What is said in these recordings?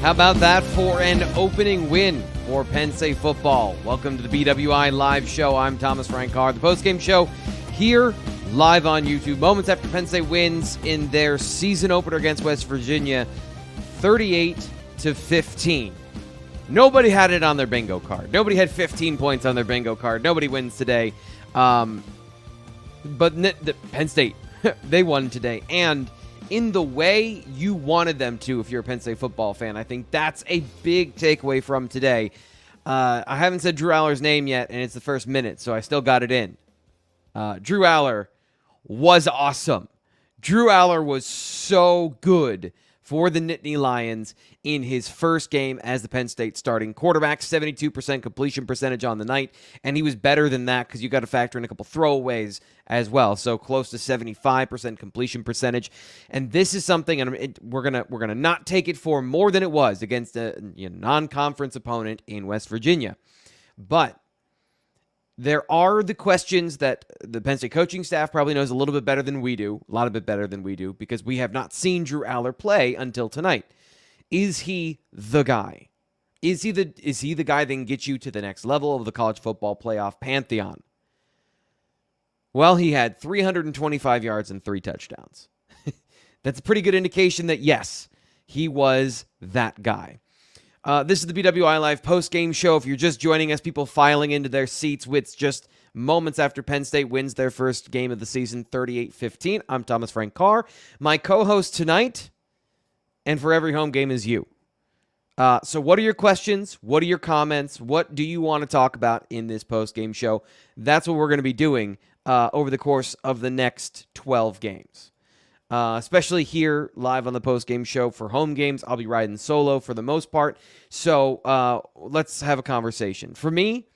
How about that for an opening win for Penn State football? Welcome to the BWI Live Show. I'm Thomas Frank Carr. The postgame show here live on YouTube. Moments after Penn State wins in their season opener against West Virginia, 38-15. Nobody had it on their bingo card. Nobody had 15 points on their bingo card. Nobody wins today. But Penn State, they won today. And in the way you wanted them to, if you're a Penn State football fan. I think that's a big takeaway from today. I haven't said Drew Allar's name yet, and it's the first minute, so I still got it in. Drew Allar was awesome. Drew Allar was so good for the Nittany Lions in his first game as the Penn State starting quarterback. 72% completion percentage on the night, and he was better than that because you got to factor in a couple throwaways as well. So close to 75% completion percentage, and this is something, and we're gonna not take it for more than it was against a non-conference opponent in West Virginia, but there are the questions that the Penn State coaching staff probably knows a little bit better than we do, a lot bit better than we do, because we have not seen Drew Allar play until tonight. Is he the guy? Is he the guy that can get you to the next level of the college football playoff pantheon? Well, he had 325 yards and 3 touchdowns. That's a pretty good indication that, yes, he was that guy. This is the BWI Live Postgame Show. If you're just joining us, people filing into their seats with just moments after Penn State wins their first game of the season, 38-15. I'm Thomas Frank Carr. My co-host tonight, and for every home game, is you. So what are your questions? What are your comments? What do you want to talk about in this postgame show? That's what we're going to be doing over the course of the next 12 games. Especially here live on the post-game show. For home games, I'll be riding solo for the most part. So let's have a conversation. For me,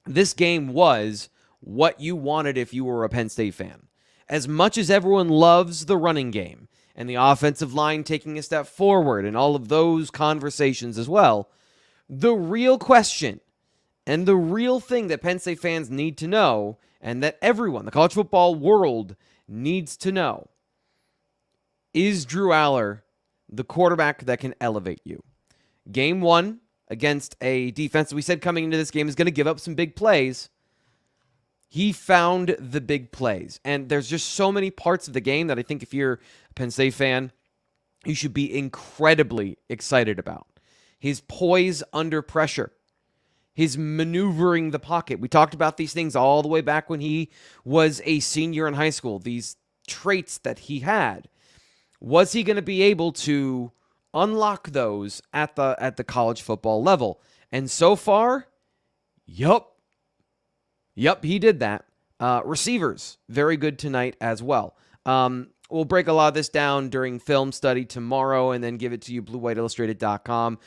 this game was what you wanted if you were a Penn State fan. As much as everyone loves the running game and the offensive line taking a step forward and all of those conversations as well, the real question and the real thing that Penn State fans need to know, and that everyone, the college football world, needs to know, is Drew Allar the quarterback that can elevate you? Game 1 against a defense that we said coming into this game is going to give up some big plays. He found the big plays. And there's just so many parts of the game that I think if you're a Penn State fan, you should be incredibly excited about. His poise under pressure. His maneuvering the pocket. We talked about these things all the way back when he was a senior in high school. These traits that he had. Was he going to be able to unlock those at the college football level? And so far, yup, he did that. Receivers, very good tonight as well. We'll break a lot of this down during film study tomorrow and then give it to you, BlueWhiteIllustrated.com,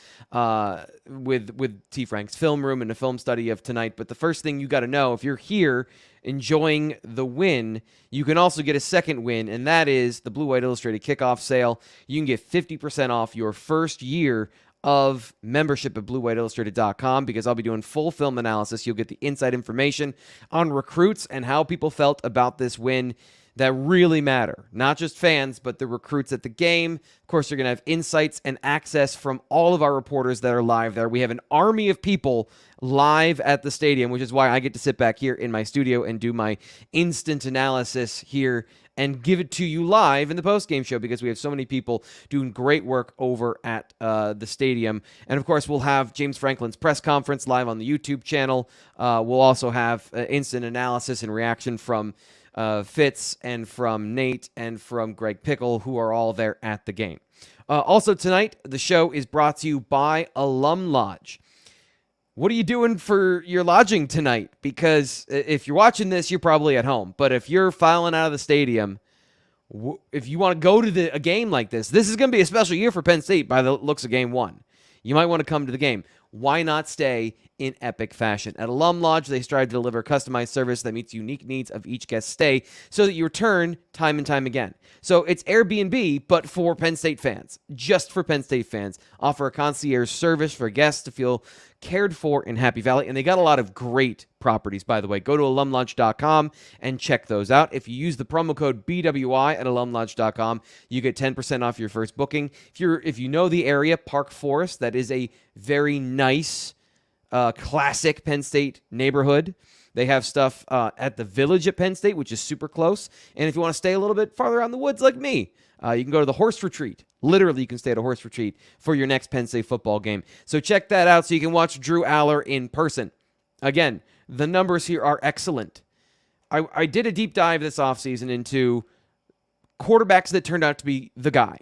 with T. Frank's Film Room and a film study of tonight. But the first thing you got to know, if you're here enjoying the win, you can also get a second win, and that is the Blue White Illustrated kickoff sale. You can get 50% off your first year of membership at BlueWhiteIllustrated.com because I'll be doing full film analysis. You'll get the inside information on recruits and how people felt about this win that really matter. Not just fans, but the recruits at the game. Of course, you're going to have insights and access from all of our reporters that are live there. We have an army of people live at the stadium, which is why I get to sit back here in my studio and do my instant analysis here and give it to you live in the postgame show because we have so many people doing great work over at the stadium. And, of course, we'll have James Franklin's press conference live on the YouTube channel. We'll also have instant analysis and reaction from Fitz and from Nate and from Greg Pickle, who are all there at the game. Also tonight, the show is brought to you by Alum Lodge. What are you doing for your lodging tonight? Because if you're watching this, you're probably at home. But if you're filing out of the stadium, if you want to go to a game like this is going to be a special year for Penn State by the looks of game 1. You might want to come to the game. Why not stay in epic fashion. At Alum Lodge, they strive to deliver customized service that meets unique needs of each guest stay so that you return time and time again. So it's Airbnb, but for Penn State fans, just for Penn State fans. Offer a concierge service for guests to feel cared for in Happy Valley. And they got a lot of great properties, by the way. Go to alumlodge.com and check those out. If you use the promo code BWI at alumlodge.com, you get 10% off your first booking. If you know the area, Park Forest, that is a very nice classic Penn State neighborhood. They have stuff at the Village at Penn State, which is super close. And if you want to stay a little bit farther out in the woods like me, you can go to the Horse Retreat. Literally, you can stay at a Horse Retreat for your next Penn State football game. So check that out so you can watch Drew Allar in person. Again, the numbers here are excellent. I did a deep dive this offseason into quarterbacks that turned out to be the guy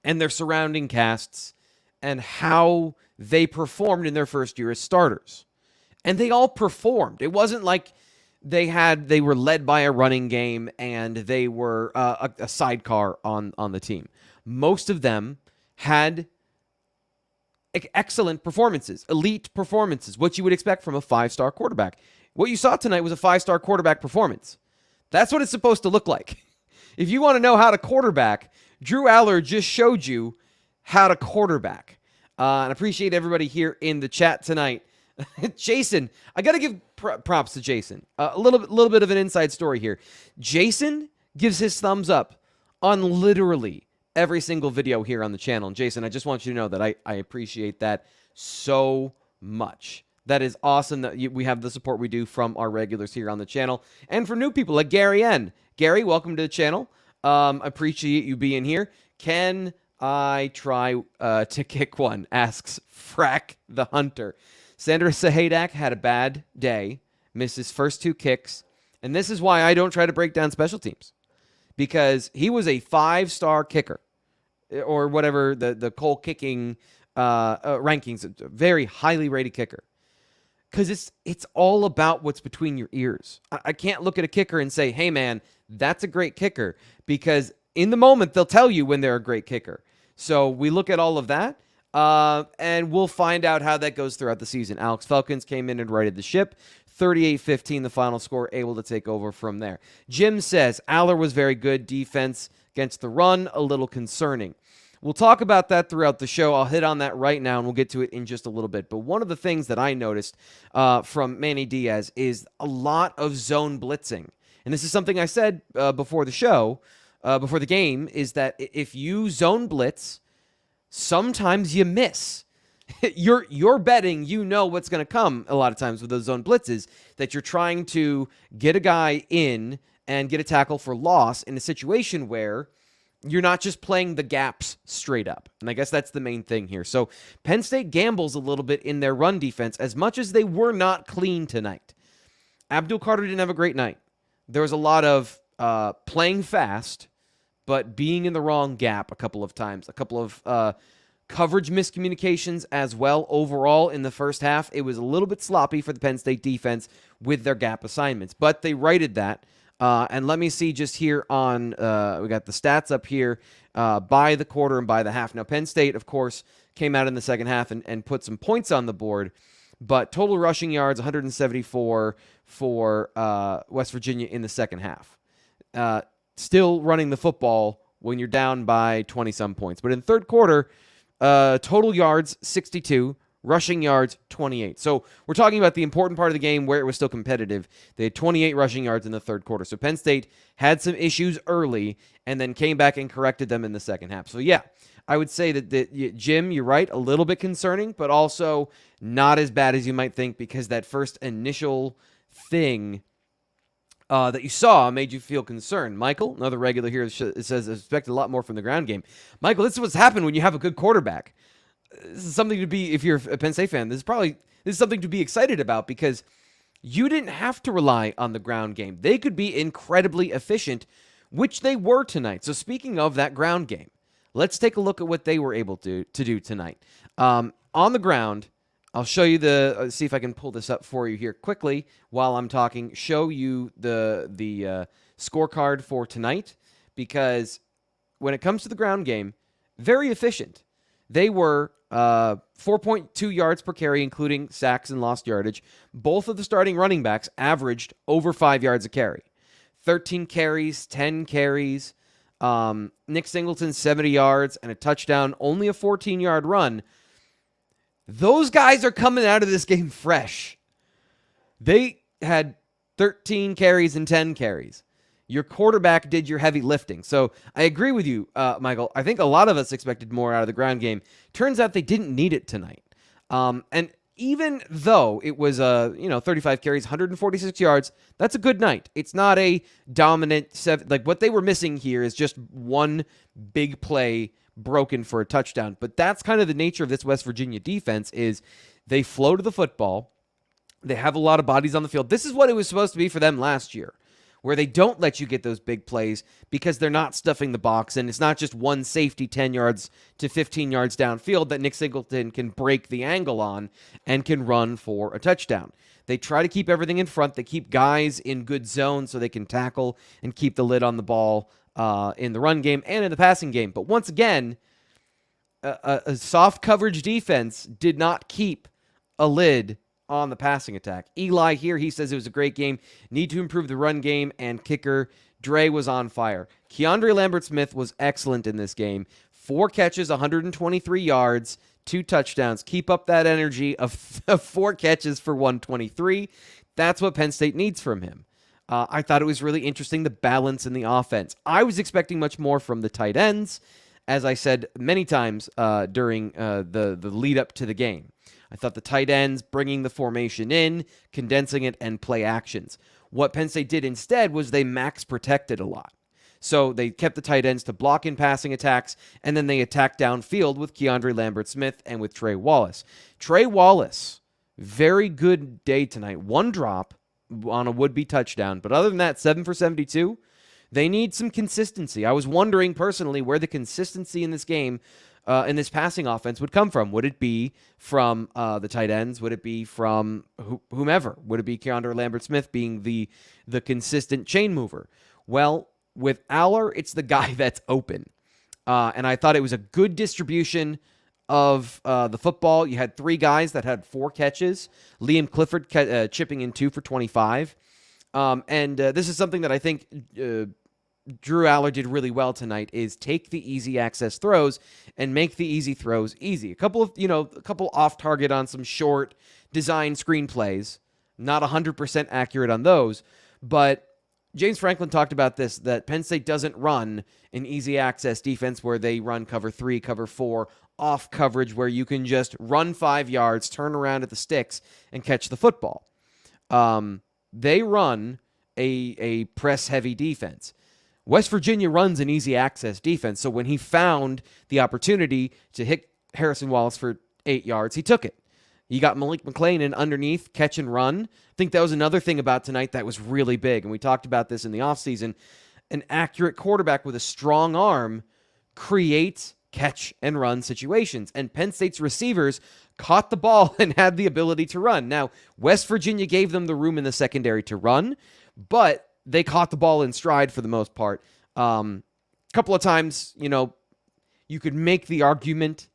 and their surrounding casts and how they performed in their first year as starters. And they all performed. It wasn't like they were led by a running game and they were a sidecar on the team. Most of them had excellent performances, elite performances, what you would expect from a 5-star quarterback. What you saw tonight was a 5-star quarterback performance. That's what it's supposed to look like. If you want to know how to quarterback, Drew Allar just showed you how to quarterback. And I appreciate everybody here in the chat tonight. Jason, I got to give props to Jason. A little bit of an inside story here. Jason gives his thumbs up on literally every single video here on the channel. And Jason, I just want you to know that I appreciate that so much. That is awesome that we have the support we do from our regulars here on the channel. And for new people like Gary N. Gary, welcome to the channel. Appreciate you being here. Can I try to kick one? Asks Frack the Hunter. Sander Sahaydak had a bad day, missed his first 2 kicks, and this is why I don't try to break down special teams, because he was a 5-star kicker, or whatever the Cole kicking rankings, a very highly rated kicker, because it's all about what's between your ears. I can't look at a kicker and say, hey man, that's a great kicker, because in the moment they'll tell you when they're a great kicker. So we look at all of that. And we'll find out how that goes throughout the season. Alex Felkins came in and righted the ship. 38-15, the final score, able to take over from there. Jim says, Allar was very good. Defense against the run, a little concerning. We'll talk about that throughout the show. I'll hit on that right now, and we'll get to it in just a little bit. But one of the things that I noticed from Manny Diaz is a lot of zone blitzing. And this is something I said before the show, before the game, is that if you zone blitz, sometimes you miss. You're betting you know what's going to come a lot of times with those zone blitzes, that you're trying to get a guy in and get a tackle for loss in a situation where you're not just playing the gaps straight up. And I guess that's the main thing here. So Penn State gambles a little bit in their run defense, as much as they were not clean tonight. Abdul Carter didn't have a great night. There was a lot of playing fast, but being in the wrong gap a couple of times, a couple of coverage miscommunications as well. Overall, in the first half, it was a little bit sloppy for the Penn State defense with their gap assignments, but they righted that. And let me see just here on, we got the stats up here by the quarter and by the half. Now, Penn State, of course, came out in the second half and put some points on the board, but total rushing yards, 174 for West Virginia in the second half. Still running the football when you're down by 20-some points. But in third quarter, total yards, 62, rushing yards, 28. So we're talking about the important part of the game where it was still competitive. They had 28 rushing yards in the third quarter. So Penn State had some issues early and then came back and corrected them in the second half. So yeah, I would say that Jim, you're right, a little bit concerning, but also not as bad as you might think, because that first initial thing that you saw made you feel concerned. Michael, another regular here, says expected a lot more from the ground game. Michael, this is what's happened when you have a good quarterback. This is something to be, if you're a Penn State fan, this is something to be excited about, because you didn't have to rely on the ground game. They could be incredibly efficient, which they were tonight. So speaking of that ground game, let's take a look at what they were able to do tonight. On the ground, I'll show you see if I can pull this up for you here quickly while I'm talking, show you the scorecard for tonight, because when it comes to the ground game, very efficient. They were 4.2 yards per carry, including sacks and lost yardage. Both of the starting running backs averaged over 5 yards a carry. 13 carries, 10 carries. Nick Singleton, 70 yards and a touchdown, only a 14-yard run. Those guys are coming out of this game fresh. They had 13 carries and 10 carries. Your quarterback did your heavy lifting. So I agree with you, Michael. I think a lot of us expected more out of the ground game. Turns out they didn't need it tonight. And even though it was 35 carries, 146 yards, that's a good night. It's not a dominant like what they were missing here is just one big play broken for a touchdown. But that's kind of the nature of this West Virginia defense is they flow to the football. They have a lot of bodies on the field. This is what it was supposed to be for them last year, where they don't let you get those big plays because they're not stuffing the box, and it's not just one safety 10 yards to 15 yards downfield that Nick Singleton can break the angle on and can run for a touchdown. They try to keep everything in front. They keep guys in good zones so they can tackle and keep the lid on the ball in the run game and in the passing game. But once again, a soft coverage defense did not keep a lid on the passing attack. Eli here, he says it was a great game. Need to improve the run game, and kicker Dre was on fire. Keandre Lambert-Smith was excellent in this game. 4 catches, 123 yards, 2 touchdowns. Keep up that energy of 4 catches for 123. That's what Penn State needs from him. I thought it was really interesting, the balance in the offense. I was expecting much more from the tight ends, as I said many times during the lead up to the game. I thought the tight ends, bringing the formation in, condensing it, and play actions. What Penn State did instead was they max protected a lot. So they kept the tight ends to block in passing attacks, and then they attacked downfield with Keandre Lambert-Smith and with Trey Wallace. Trey Wallace, very good day tonight. 1 drop on a would-be touchdown. But other than that, 7 for 72. They need some consistency. I was wondering personally where the consistency in this game in this passing offense would come from. Would it be from the tight ends? Would it be from whomever? Would it be Keandre Lambert-Smith being the consistent chain mover? Well, with Allar, it's the guy that's open. And I thought it was a good distribution of the football. You had 3 guys that had 4 catches. Liam Clifford chipping in 2 for 25. And this is something that I think Drew Allar did really well tonight is take the easy access throws and make the easy throws easy. A couple off target on some short design screenplays, not 100% accurate on those, but James Franklin talked about this, that Penn State doesn't run an easy access defense where they run cover 3, cover 4, off coverage where you can just run 5 yards, turn around at the sticks, and catch the football. They run a press-heavy defense. West Virginia runs an easy access defense, so when he found the opportunity to hit Harrison Wallace for 8 yards, he took it. You got Malik McClain in underneath, catch and run. I think that was another thing about tonight that was really big, and we talked about this in the offseason. An accurate quarterback with a strong arm creates catch and run situations, and Penn State's receivers caught the ball and had the ability to run. Now, West Virginia gave them the room in the secondary to run, but they caught the ball in stride for the most part. A couple of times, you could make the argument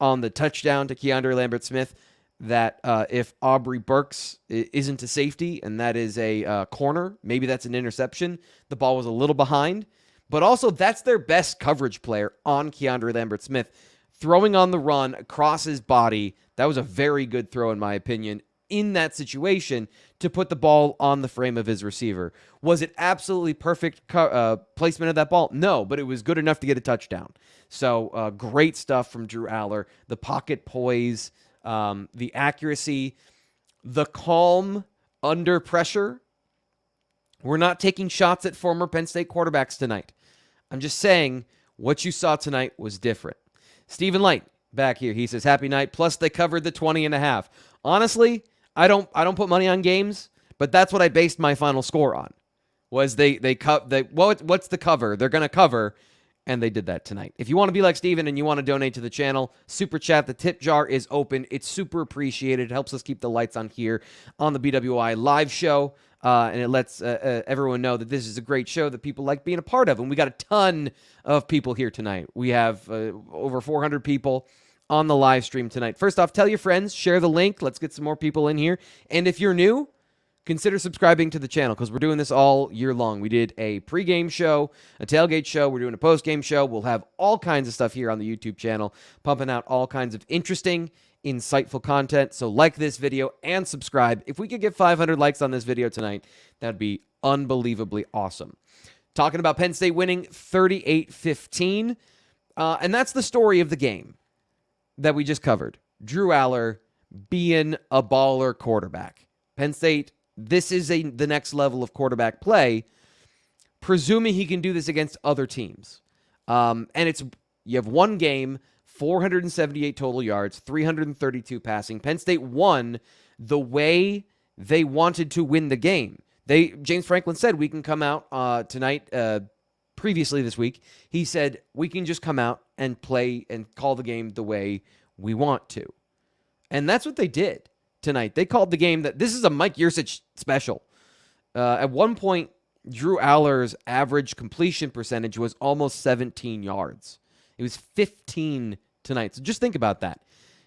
on the touchdown to Keandre Lambert-Smith that if Aubrey Burks isn't a safety and that is a corner, maybe that's an interception. The ball was a little behind. But also, that's their best coverage player on Keandre Lambert-Smith. Throwing on the run across his body, that was a very good throw in my opinion in that situation to put the ball on the frame of his receiver. Was it absolutely perfect placement of that ball? No, but it was good enough to get a touchdown. So great stuff from Drew Allar. The pocket poise, the accuracy, the calm under pressure. We're not taking shots at former Penn State quarterbacks tonight. I'm just saying what you saw tonight was different. Stephen Light back here. He says, happy night. Plus they covered the 20.5. Honestly, I don't put money on games, but that's what I based my final score on. Was what's the cover? They're going to cover, and they did that tonight. If you want to be like Steven and you want to donate to the channel, super chat, the tip jar is open. It's super appreciated. It helps us keep the lights on here on the BWI Live Show, and it lets everyone know that this is a great show that people like being a part of, and we got a ton of people here tonight. We have over 400 people on the live stream tonight. First off, tell your friends, share the link. Let's get some more people in here. And if you're new, consider subscribing to the channel because we're doing this all year long. We did a pregame show, a tailgate show. We're doing a postgame show. We'll have all kinds of stuff here on the YouTube channel, pumping out all kinds of interesting, insightful content. So like this video and subscribe. If we could get 500 likes on this video tonight, that'd be unbelievably awesome. Talking about Penn State winning 38-15. And that's the story of the game that we just covered. Drew Allar being a baller quarterback. Penn State, this is the next level of quarterback play, presuming he can do this against other teams. And you have one game, 478 total yards, 332 passing. Penn State won the way they wanted to win the game. James Franklin said we can come out tonight. Previously this week, he said we can just come out and play and call the game the way we want to. And that's what they did tonight. They called the game that this is a Mike Yurcich special. At one point, Drew Allar's average completion percentage was almost 17 yards. It was 15 tonight. So just think about that.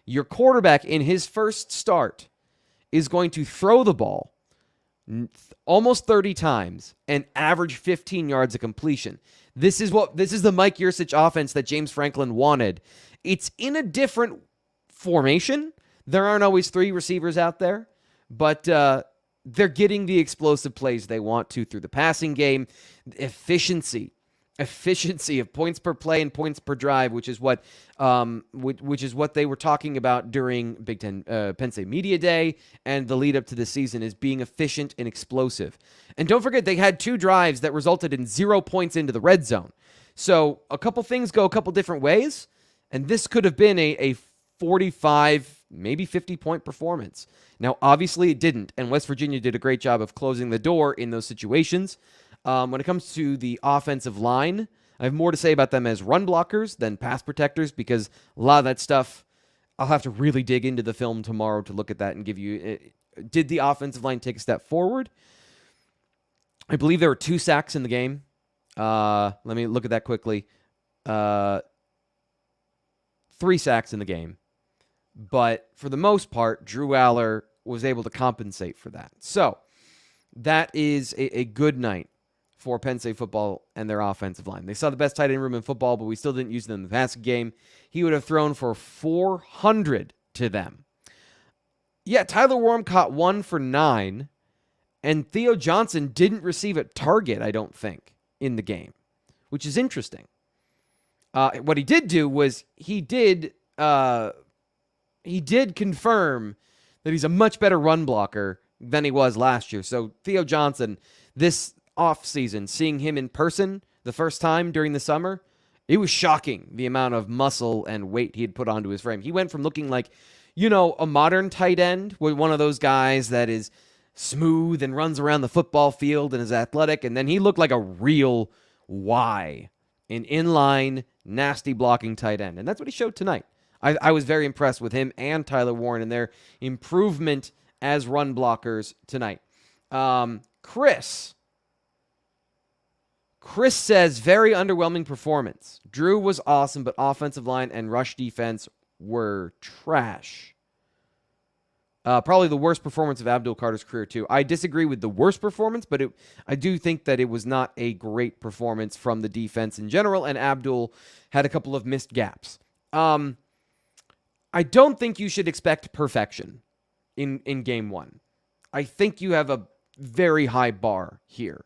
Your quarterback in his first start is going to throw the ball almost 30 times and average 15 yards of completion. This is the Mike Yurcich offense that James Franklin wanted. It's in a different formation. There aren't always three receivers out there, but they're getting the explosive plays they want to through the passing game. Efficiency of points per play and points per drive, which is what they were talking about during Big Ten Penn State Media Day and the lead up to the season, is being efficient and explosive. And don't forget, they had 2 drives that resulted in 0 points into the red zone. So a couple things go a couple different ways, and this could have been a 45, maybe 50-point performance. Now, obviously, it didn't, and West Virginia did a great job of closing the door in those situations. When it comes to the offensive line, I have more to say about them as run blockers than pass protectors, because a lot of that stuff, I'll have to really dig into the film tomorrow to look at that and give you, did the offensive line take a step forward? I believe there were 2 sacks in the game. Let me look at that quickly. 3 sacks in the game. But for the most part, Drew Allar was able to compensate for that. So that is a good night for Penn State football and their offensive line. They saw the best tight end room in football, but we still didn't use them in the passing game. He would have thrown for 400 to them. Yeah, Tyler Warren caught 1 for 9, and Theo Johnson didn't receive a target, I don't think, in the game, which is interesting. What he did do was he did confirm that he's a much better run blocker than he was last year. So Theo Johnson, this offseason, seeing him in person the first time during the summer, it was shocking the amount of muscle and weight he had put onto his frame. He went from looking like, a modern tight end, with one of those guys that is smooth and runs around the football field and is athletic, and then he looked like a real Y, an inline, nasty blocking tight end. And that's what he showed tonight. I was very impressed with him and Tyler Warren and their improvement as run blockers tonight. Chris says, very underwhelming performance. Drew was awesome, but offensive line and rush defense were trash. Probably the worst performance of Abdul Carter's career, too. I disagree with the worst performance, but I do think that it was not a great performance from the defense in general, and Abdul had a couple of missed gaps. I don't think you should expect perfection in game 1. I think you have a very high bar here.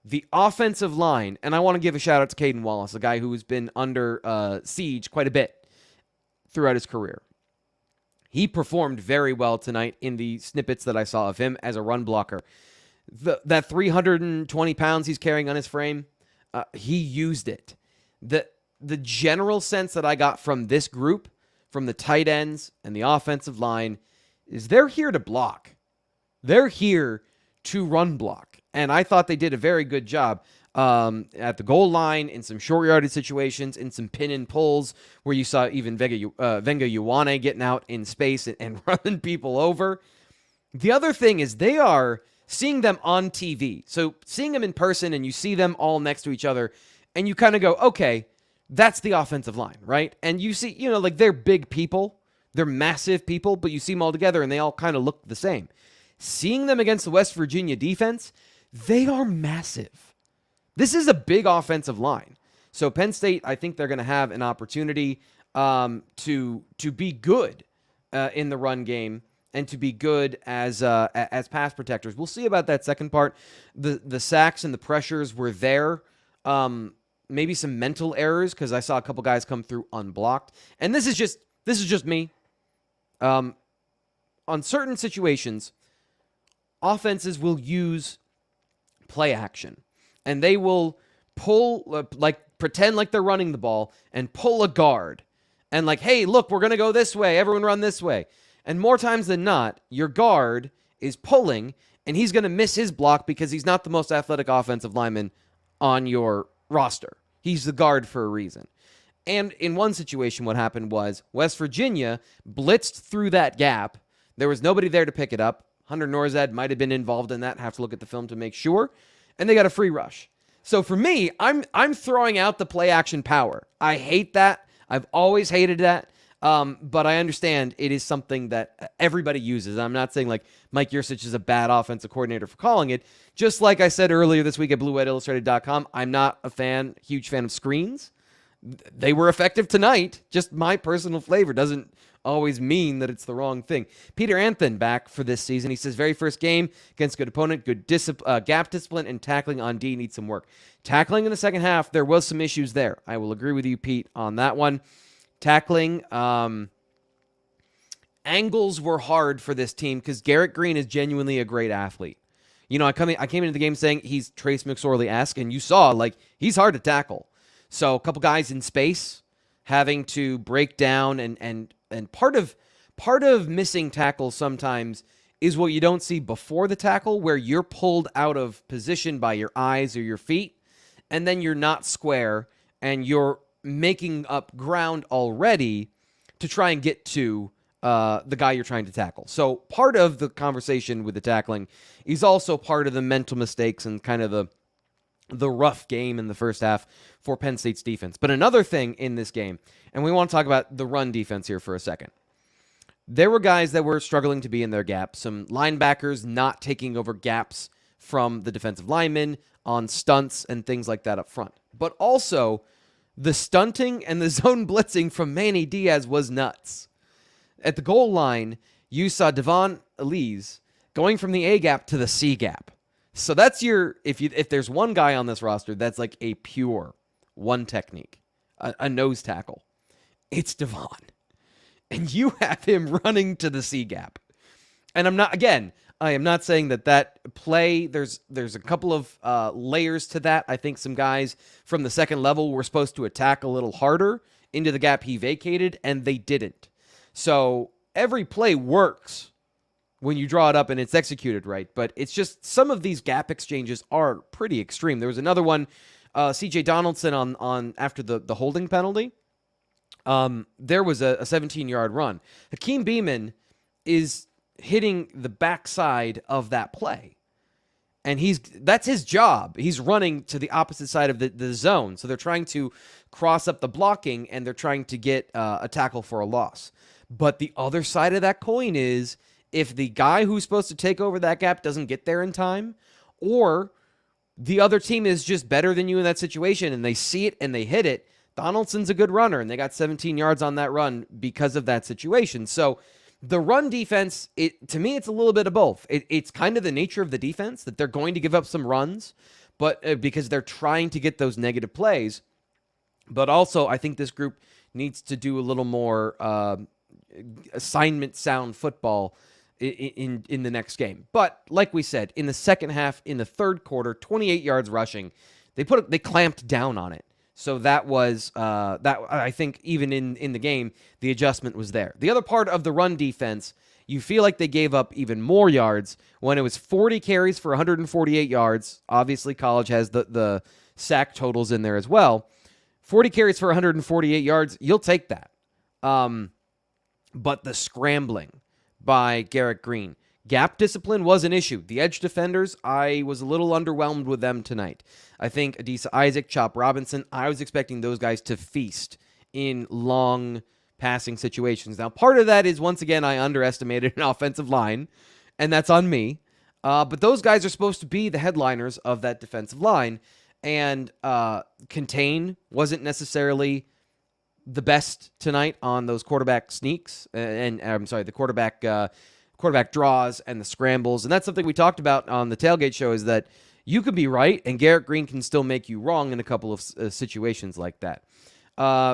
The offensive line, and I want to give a shout out to Caden Wallace, a guy who has been under siege quite a bit throughout his career. He performed very well tonight in the snippets that I saw of him as a run blocker. That 320 pounds he's carrying on his frame, he used it. The general sense that I got from this group, from the tight ends and the offensive line, is they're here to block. They're here to run block. And I thought they did a very good job at the goal line, in some short yardage situations, in some pin and pulls, where you saw even Venga Ioane getting out in space and running people over. The other thing is they are seeing them on TV. So seeing them in person and you see them all next to each other, and you kind of go, okay, That's the offensive line, right? And you see, like they're big people, they're massive people, but you see them all together and they all kind of look the same. Seeing them against the West Virginia defense, they are massive. This is a big offensive line. So Penn State, I think they're going to have an opportunity to be good in the run game and to be good as pass protectors. We'll see about that second part. The sacks and the pressures were there. Maybe some mental errors because I saw a couple guys come through unblocked. And this is just me. On certain situations, offenses will use play action, and they will pull pretend like they're running the ball and pull a guard, and like, hey, look, we're gonna go this way. Everyone run this way. And more times than not, your guard is pulling, and he's gonna miss his block because he's not the most athletic offensive lineman on your roster. He's the guard for a reason. And in one situation, what happened was West Virginia blitzed through that gap. There was nobody there to pick it up. Hunter Norzad might have been involved in that. Have to look at the film to make sure. And they got a free rush. So for me, I'm throwing out the play action power. I hate that. I've always hated that. But I understand it is something that everybody uses. I'm not saying like Mike Yurcich is a bad offensive coordinator for calling it. Just like I said earlier this week at BlueWhiteIllustrated.com, I'm not huge fan of screens. They were effective tonight. Just my personal flavor doesn't always mean that it's the wrong thing. Peter Anthon back for this season. He says, very first game against good opponent, good gap discipline, and tackling on D needs some work. Tackling in the second half, there was some issues there. I will agree with you, Pete, on that one. Tackling, angles were hard for this team because Garrett Green is genuinely a great athlete. I came into the game saying he's Trace McSorley-esque, and you saw, he's hard to tackle. So a couple guys in space having to break down, and part of missing tackles sometimes is what you don't see before the tackle, where you're pulled out of position by your eyes or your feet, and then you're not square, and you're making up ground already to try and get to the guy you're trying to tackle. So part of the conversation with the tackling is also part of the mental mistakes and kind of the rough game in the first half for Penn State's defense. But another thing in this game, and we want to talk about the run defense here for a second. There were guys that were struggling to be in their gap. Some linebackers not taking over gaps from the defensive linemen on stunts and things like that up front. But also, the stunting and the zone blitzing from Manny Diaz was nuts. At the goal line, you saw Devon Elise going from the A gap to the C gap. So that's if there's one guy on this roster that's like a pure one technique, a nose tackle, it's Devon. And you have him running to the C gap. And I am not saying that play, there's a couple of layers to that. I think some guys from the second level were supposed to attack a little harder into the gap he vacated, and they didn't. So every play works when you draw it up and it's executed right, but it's just some of these gap exchanges are pretty extreme. There was another one, C.J. Donaldson on after the holding penalty. There was a 17-yard run. Hakeem Beamon is hitting the backside of that play, and that's his job. He's running to the opposite side of the zone, so they're trying to cross up the blocking, and they're trying to get a tackle for a loss. But the other side of that coin is, if the guy who's supposed to take over that gap doesn't get there in time, or the other team is just better than you in that situation and they see it and they hit it, Donaldson's a good runner, and they got 17 yards on that run because of that situation. So the run defense, to me, it's a little bit of both. It's kind of the nature of the defense that they're going to give up some runs, but because they're trying to get those negative plays. But also, I think this group needs to do a little more assignment sound football in the next game. But like we said, in the second half, in the third quarter, 28 yards rushing, they clamped down on it. So that was that. I think even in the game, the adjustment was there. The other part of the run defense, you feel like they gave up even more yards when it was 40 carries for 148 yards. Obviously, college has the sack totals in there as well. 40 carries for 148 yards, you'll take that. But the scrambling by Garrett Green, Gap discipline was an issue. The edge defenders, I was a little underwhelmed with them tonight. I think Adisa Isaac, Chop Robinson, I was expecting those guys to feast in long passing situations. Now, part of that is, once again, I underestimated an offensive line, and that's on me. But those guys are supposed to be the headliners of that defensive line, and contain wasn't necessarily the best tonight on those quarterback sneaks, and I'm sorry, the quarterback draws and the scrambles. And that's something we talked about on the tailgate show, is that you could be right and Garrett Green can still make you wrong in a couple of situations like that.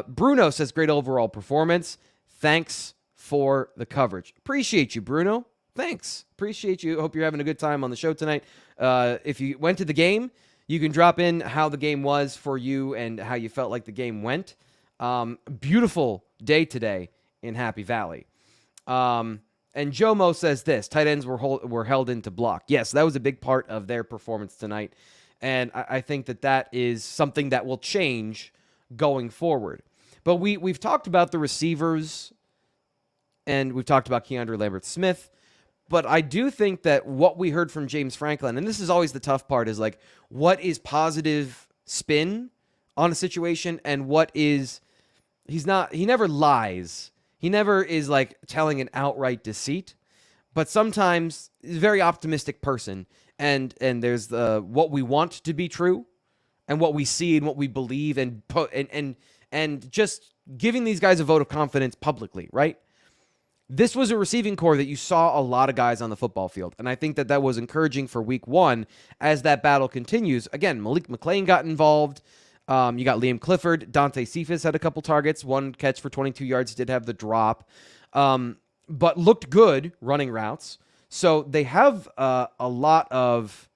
Bruno says, great overall performance. Thanks for the coverage. Appreciate you, Bruno. Thanks. Appreciate you. Hope you're having a good time on the show tonight. If you went to the game, you can drop in how the game was for you and how you felt like the game went. Beautiful day today in Happy Valley. And Jomo says this: tight ends were held into block. Yes, that was a big part of their performance tonight. And I think that is something that will change going forward. But we've talked about the receivers, and we've talked about Keandre Lambert-Smith. But I do think that what we heard from James Franklin, and this is always the tough part, is like, what is positive spin on a situation and what is, he never lies. He never is like telling an outright deceit, but sometimes he's a very optimistic person. And there's what we want to be true and what we see and what we believe, and just giving these guys a vote of confidence publicly, right? This was a receiving core that you saw a lot of guys on the football field, and I think that was encouraging for week one as that battle continues. Again, Malik McClain got involved. You got Liam Clifford. Dante Cephas had a couple targets. One catch for 22 yards. Did have the drop, but looked good running routes. So they have a lot of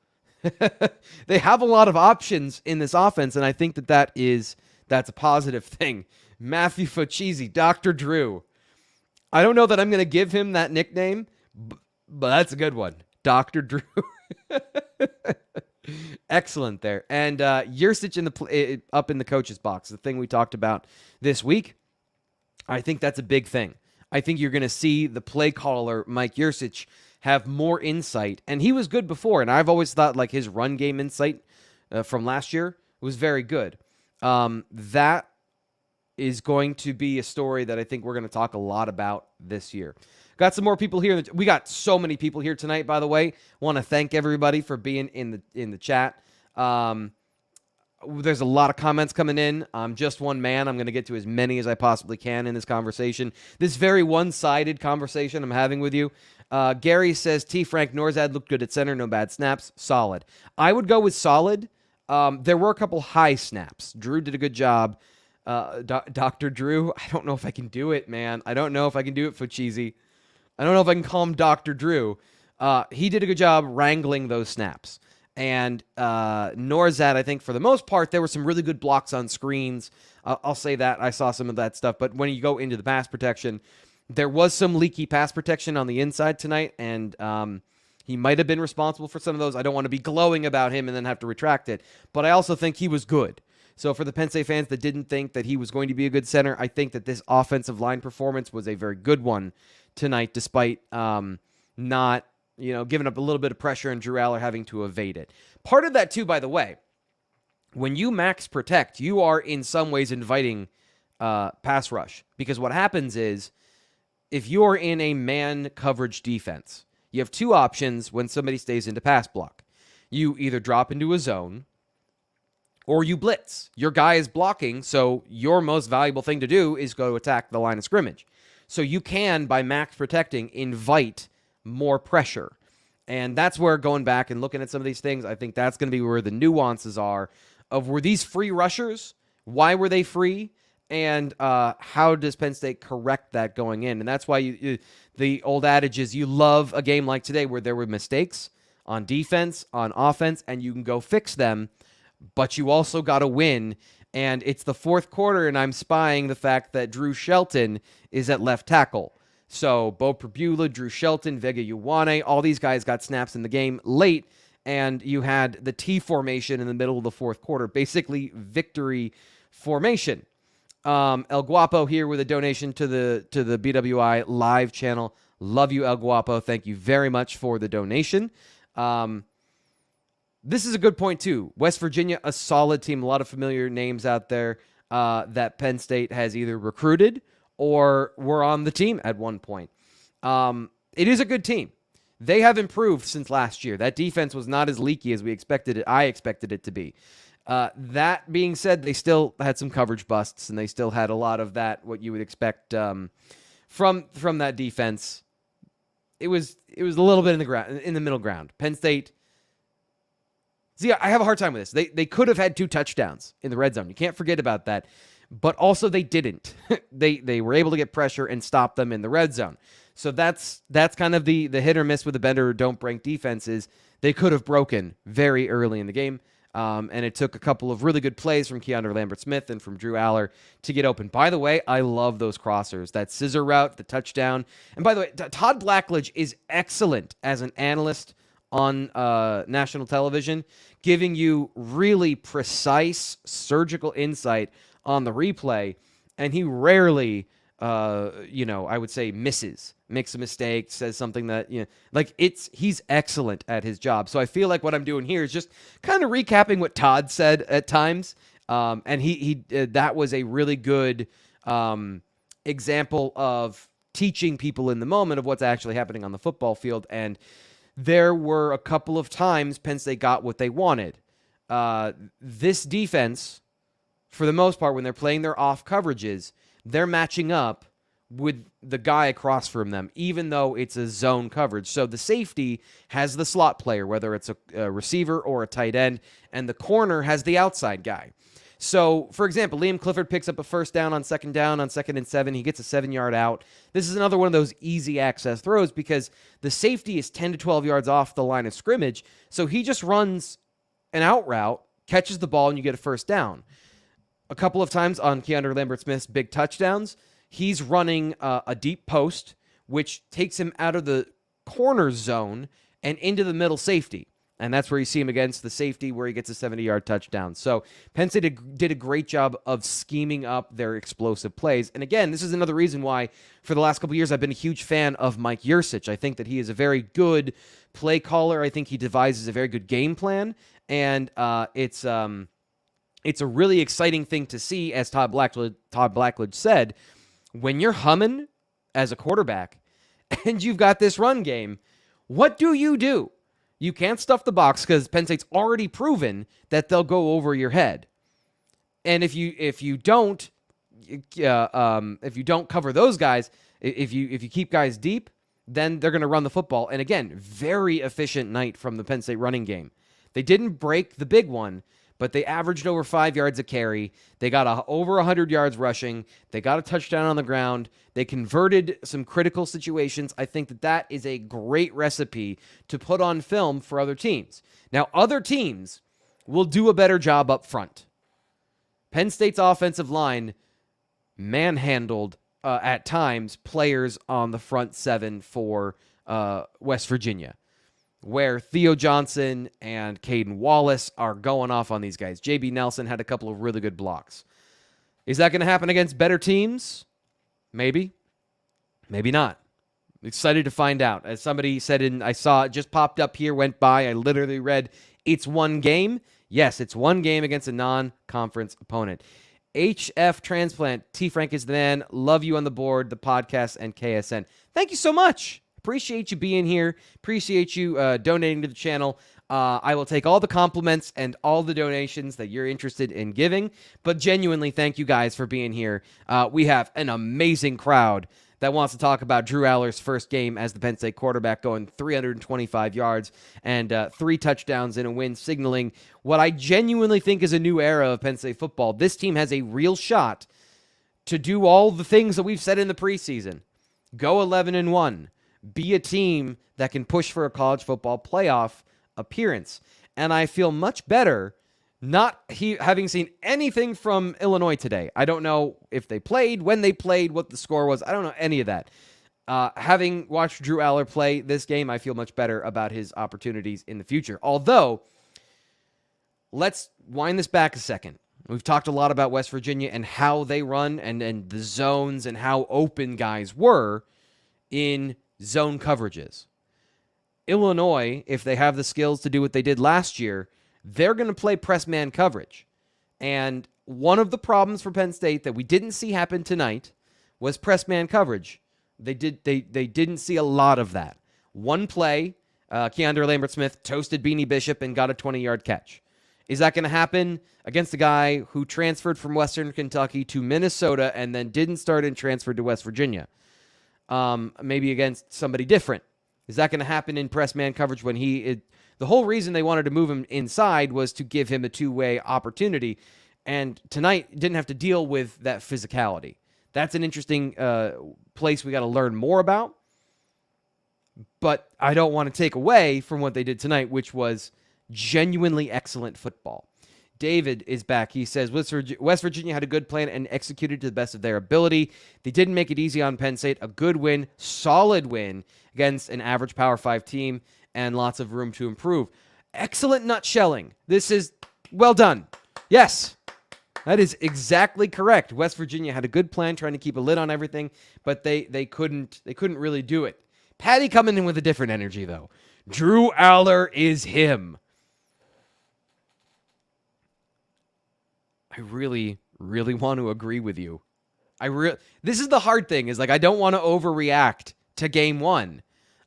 they have a lot of options in this offense, and I think that's a positive thing. Matthew Fochese, Dr. Drew. I don't know that I'm going to give him that nickname, but that's a good one. Dr. Drew. Excellent there. And Yurcich up in the coach's box, the thing we talked about this week. I think that's a big thing. I think you're going to see the play caller, Mike Yurcich, have more insight. And he was good before, and I've always thought like his run game insight from last year was very good. That is going to be a story that I think we're going to talk a lot about this year. Got some more people here. We got so many people here tonight, by the way. Want to thank everybody for being in the chat. There's a lot of comments coming in. I'm just one man. I'm going to get to as many as I possibly can in this conversation. This very one-sided conversation I'm having with you. Gary says, Frank Norzad looked good at center. No bad snaps. Solid. I would go with solid. There were a couple high snaps. Drew did a good job. Dr. Drew, I don't know if I can do it, man. I don't know if I can do it for Cheesy. I don't know if I can call him Dr. Drew. He did a good job wrangling those snaps. And Norzad, I think for the most part, there were some really good blocks on screens. I'll say that. I saw some of that stuff. But when you go into the pass protection, there was some leaky pass protection on the inside tonight. And he might have been responsible for some of those. I don't want to be glowing about him and then have to retract it. But I also think he was good. So for the Penn State fans that didn't think that he was going to be a good center, I think that this offensive line performance was a very good one tonight, despite not, giving up a little bit of pressure and Drew Allar having to evade it. Part of that, too, by the way, when you max protect, you are in some ways inviting pass rush. Because what happens is, if you're in a man coverage defense, you have two options when somebody stays into pass block. You either drop into a zone, or you blitz. Your guy is blocking, so your most valuable thing to do is go attack the line of scrimmage. So you can, by max protecting, invite more pressure. And that's where, going back and looking at some of these things, I think that's going to be where the nuances are of, were these free rushers? Why were they free? And how does Penn State correct that going in? And that's why the old adage is, you love a game like today where there were mistakes on defense, on offense, and you can go fix them. But you also got to win, and it's the fourth quarter, and I'm spying the fact that Drew Shelton is at left tackle. So Bo Prabula, Drew Shelton, Vega Ioane, all these guys got snaps in the game late, and you had the T formation in the middle of the fourth quarter, basically victory formation. El Guapo here with a donation to the BWI Live channel. Love you, El Guapo. Thank you very much for the donation. This is a good point, too. West Virginia, a solid team. A lot of familiar names out there that Penn State has either recruited or were on the team at one point. It is a good team. They have improved since last year. That defense was not as leaky as we expected it. I expected it to be. That being said, they still had some coverage busts, and they still had a lot of that, what you would expect from that defense. It was a little bit in the middle ground. Penn State. See, I have a hard time with this. They could have had 2 touchdowns in the red zone. You can't forget about that. But also they didn't. They were able to get pressure and stop them in the red zone. So that's kind of the hit or miss with the bend or don't break defenses. They could have broken very early in the game. And it took a couple of really good plays from Keandre Lambert-Smith and from Drew Allar to get open. By the way, I love those crossers. That scissor route, the touchdown. And by the way, Todd Blackledge is excellent as an analyst on national television, giving you really precise surgical insight on the replay. And he rarely, I would say makes a mistake, says something that, he's excellent at his job. So I feel like what I'm doing here is just kind of recapping what Todd said at times. And he that was a really good example of teaching people in the moment of what's actually happening on the football field. And there were a couple of times Penn State got what they wanted. This defense, for the most part, when they're playing their off coverages, they're matching up with the guy across from them, even though it's a zone coverage. So the safety has the slot player, whether it's a receiver or a tight end, and the corner has the outside guy. So, for example, Liam Clifford picks up a first down on 2nd and 7. He gets a 7-yard out. This is another one of those easy access throws because the safety is 10 to 12 yards off the line of scrimmage. So he just runs an out route, catches the ball, and you get a first down. A couple of times on Keandre Lambert-Smith's big touchdowns, he's running a deep post, which takes him out of the corner zone and into the middle safety. And that's where you see him against the safety where he gets a 70-yard touchdown. So Penn State did a great job of scheming up their explosive plays. And again, this is another reason why for the last couple of years I've been a huge fan of Mike Yurcich. I think that he is a very good play caller. I think he devises a very good game plan. And it's a really exciting thing to see, as Todd Blackledge said, when you're humming as a quarterback and you've got this run game, what do? You can't stuff the box because Penn State's already proven that they'll go over your head. And if you don't cover those guys, if you keep guys deep, then they're going to run the football. And again, very efficient night from the Penn State running game. They didn't break the big one, but they averaged over 5 yards a carry. They got over 100 yards rushing. They got a touchdown on the ground. They converted some critical situations. I think that is a great recipe to put on film for other teams. Now, other teams will do a better job up front. Penn State's offensive line manhandled at times players on the front 7 for West Virginia, where Theo Johnson and Caden Wallace are going off on these guys. J.B. Nelson had a couple of really good blocks. Is that going to happen against better teams? Maybe. Maybe not. Excited to find out. As somebody said, I saw it just popped up here, went by. I literally read, it's one game. Yes, it's one game against a non-conference opponent. HF Transplant, T. Frank is the man. Love you on the board, the podcast, and KSN. Thank you so much. Appreciate you being here. Appreciate you donating to the channel. I will take all the compliments and all the donations that you're interested in giving. But genuinely, thank you guys for being here. We have an amazing crowd that wants to talk about Drew Allar's first game as the Penn State quarterback, going 325 yards and 3 touchdowns in a win, signaling what I genuinely think is a new era of Penn State football. This team has a real shot to do all the things that we've said in the preseason. Go 11-1. Be a team that can push for a college football playoff appearance. And I feel much better having seen anything from Illinois today. I don't know if they played, when they played, what the score was. I don't know any of that. Having watched Drew Allar play this game, I feel much better about his opportunities in the future. Although, let's wind this back a second. We've talked a lot about West Virginia and how they run and the zones and how open guys were in zone coverages. Illinois, if they have the skills to do what they did last year, they're going to play press man coverage. And one of the problems for Penn State that we didn't see happen tonight was press man coverage. They didn't see a lot of that. One play, Keandre Lambert-Smith toasted Beanie Bishop and got a 20-yard catch. Is that going to happen against a guy who transferred from Western Kentucky to Minnesota and then didn't start and transferred to West Virginia? Maybe against somebody different. Is that going to happen in press man coverage when the whole reason they wanted to move him inside was to give him a two-way opportunity. And tonight didn't have to deal with that physicality. That's an interesting place we got to learn more about. But I don't want to take away from what they did tonight, which was genuinely excellent football. David is back. He says, West Virginia had a good plan and executed to the best of their ability. They didn't make it easy on Penn State. A good win, solid win against an average Power 5 team and lots of room to improve. Excellent nutshelling. This is well done. Yes, that is exactly correct. West Virginia had a good plan trying to keep a lid on everything, but they couldn't really do it. Patty coming in with a different energy, though. Drew Allar is him. I really, really want to agree with you. This is the hard thing, is like I don't want to overreact to game one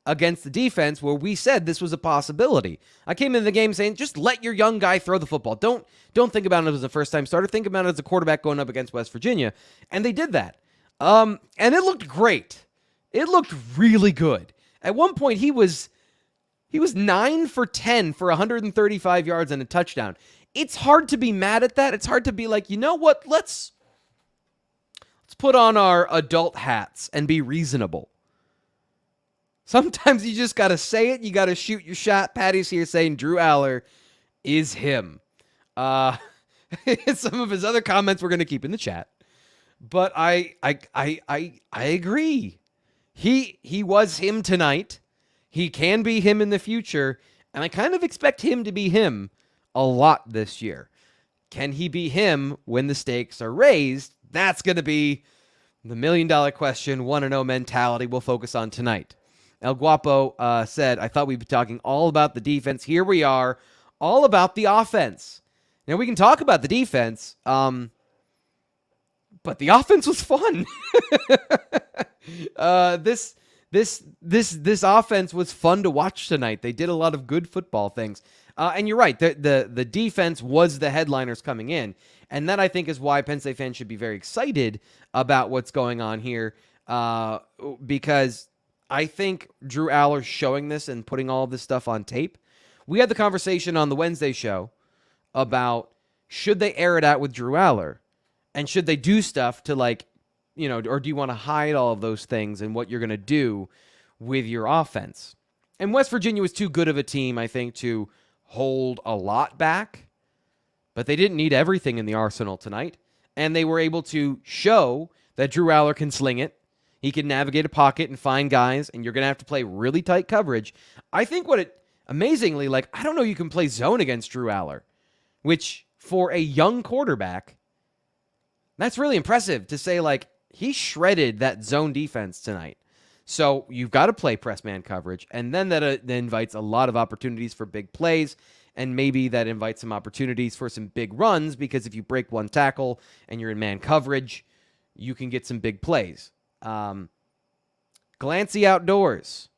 against the defense where we said this was a possibility. I came into the game saying, just let your young guy throw the football. Don't think about it as a first-time starter. Think about it as a quarterback going up against West Virginia. And they did that. And it looked great. It looked really good. At one point, he was 9 for 10 for 135 yards and a touchdown. It's hard to be mad at that. It's hard to be like, you know what? Let's put on our adult hats and be reasonable. Sometimes you just got to say it. You got to shoot your shot. Patty's here saying Drew Allar is him. Some of his other comments we're going to keep in the chat. But I agree. He was him tonight. He can be him in the future. And I kind of expect him to be him a lot this year. Can he be him when the stakes are raised? That's going to be the $1 million question, 1-0 mentality we'll focus on tonight. El Guapo said, I thought we'd be talking all about the defense. Here we are, all about the offense. Now, we can talk about the defense, but the offense was fun. This offense was fun to watch tonight. They did a lot of good football things. And you're right, the defense was the headliners coming in. And that, I think, is why Penn State fans should be very excited about what's going on here, because I think Drew Allar showing this and putting all of this stuff on tape. We had the conversation on the Wednesday show about should they air it out with Drew Allar, and should they do stuff to, like, you know, or do you want to hide all of those things and what you're going to do with your offense? And West Virginia was too good of a team, I think, to hold a lot back, but they didn't need everything in the arsenal tonight, and they were able to show that Drew Allar can sling it. He can navigate a pocket and find guys, and you're going to have to play really tight coverage. I think amazingly, like, I don't know you can play zone against Drew Allar, which for a young quarterback, that's really impressive to say, like, he shredded that zone defense tonight. So you've got to play press man coverage, and then that invites a lot of opportunities for big plays, and maybe that invites some opportunities for some big runs, because if you break one tackle and you're in man coverage, you can get some big plays. Glancy Outdoors.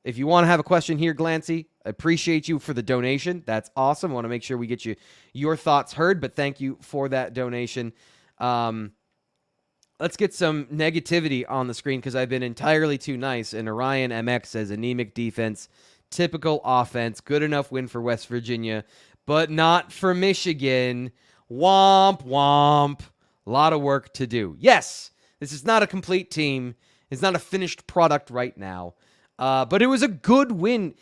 If you want to have a question here, Glancy, I appreciate you for the donation. That's awesome. I want to make sure we get your thoughts heard, but thank you for that donation. Let's get some negativity on the screen because I've been entirely too nice. And Orion MX says, anemic defense, typical offense, good enough win for West Virginia, but not for Michigan. Womp, womp. A lot of work to do. Yes, this is not a complete team. It's not a finished product right now. But it was a good win.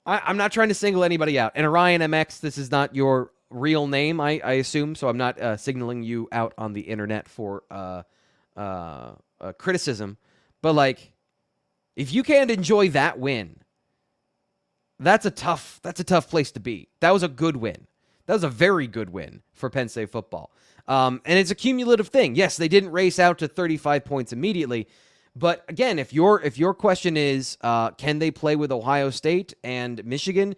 I'm not trying to single anybody out. And Orion MX, this is not your real name, I assume, so I'm not signaling you out on the internet for criticism. But, like, if you can't enjoy that win, that's a tough place to be. That was a good win. That was a very good win for Penn State football. And it's a cumulative thing. Yes, they didn't race out to 35 points immediately, But again, if your question is, can they play with Ohio State and Michigan?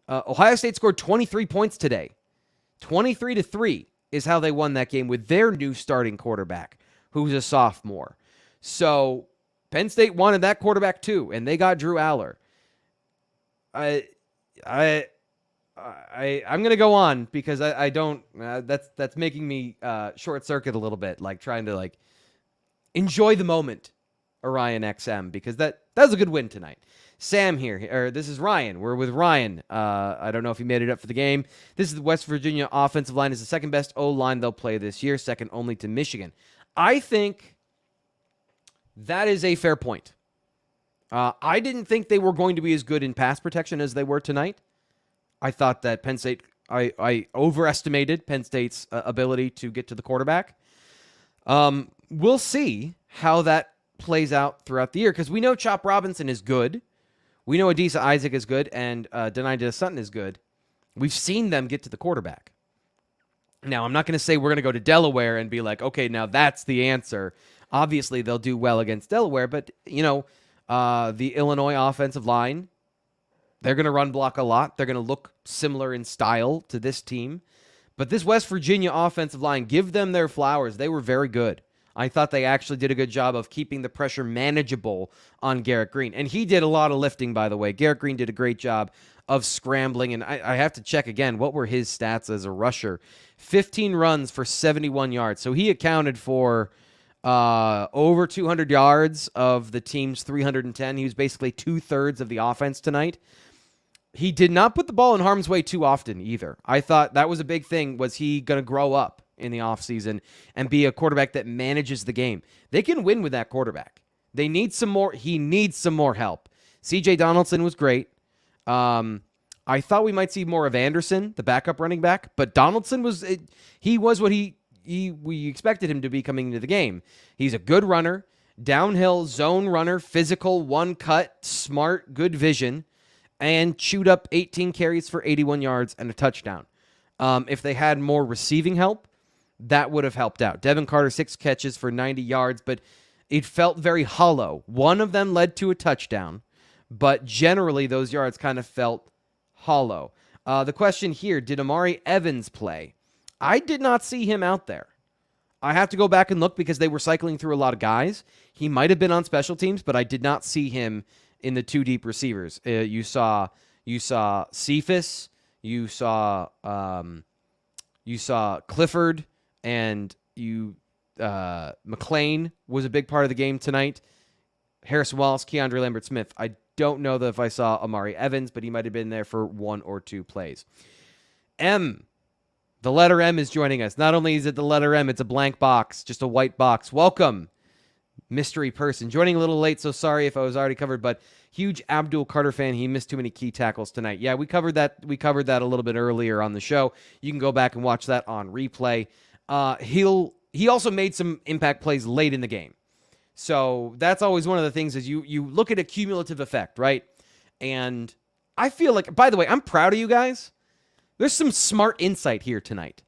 Ohio State scored 23 points today. 23-3 is how they won that game with their new starting quarterback, who's a sophomore. So Penn State wanted that quarterback too, and they got Drew Allar. I'm gonna go on because I don't. That's making me short circuit a little bit, like trying to like enjoy the moment, Orion XM, because that was a good win tonight. Sam here, or this is Ryan. We're with Ryan. I don't know if he made it up for the game. This is the West Virginia offensive line is the second best O-line they'll play this year, second only to Michigan. I think that is a fair point. I didn't think they were going to be as good in pass protection as they were tonight. I thought that Penn State, I overestimated Penn State's ability to get to the quarterback. We'll see how that plays out throughout the year because we know Chop Robinson is good. We know Adisa Isaac is good, and Denida Sutton is good. We've seen them get to the quarterback. Now, I'm not going to say we're going to go to Delaware and be like, okay, now that's the answer. Obviously, they'll do well against Delaware, but, the Illinois offensive line, they're going to run block a lot. They're going to look similar in style to this team. But this West Virginia offensive line, give them their flowers. They were very good. I thought they actually did a good job of keeping the pressure manageable on Garrett Green. And he did a lot of lifting, by the way. Garrett Green did a great job of scrambling. And I have to check again, what were his stats as a rusher? 15 runs for 71 yards. So he accounted for over 200 yards of the team's 310. He was basically 2/3 of the offense tonight. He did not put the ball in harm's way too often either. I thought that was a big thing. Was he going to grow up in the offseason and be a quarterback that manages the game? They can win with that quarterback. They need some more. He needs some more help. CJ Donaldson was great. I thought we might see more of Anderson, the backup running back, but Donaldson was what we expected him to be coming into the game. He's a good runner, downhill zone runner, physical, one cut, smart, good vision, and chewed up 18 carries for 81 yards and a touchdown. If they had more receiving help, that would have helped out. Devin Carter, 6 catches for 90 yards, but it felt very hollow. One of them led to a touchdown, but generally those yards kind of felt hollow. The question here, did Amari Evans play? I did not see him out there. I have to go back and look because they were cycling through a lot of guys. He might have been on special teams, but I did not see him in the 2 deep receivers. You saw Cephas, you saw Clifford, and McLean was a big part of the game tonight. Harrison Wallace, Keandre Lambert-Smith. I don't know that if I saw Amari Evans, but he might have been there for 1 or 2 plays. M, the letter M is joining us. Not only is it the letter M, it's a blank box, just a white box. Welcome, mystery person. Joining a little late, so sorry if I was already covered, but huge Abdul Carter fan. He missed too many key tackles tonight. Yeah, we covered that a little bit earlier on the show. You can go back and watch that on replay. He also made some impact plays late in the game. So that's always one of the things is you look at a cumulative effect, right? And I feel like, by the way, I'm proud of you guys. There's some smart insight here tonight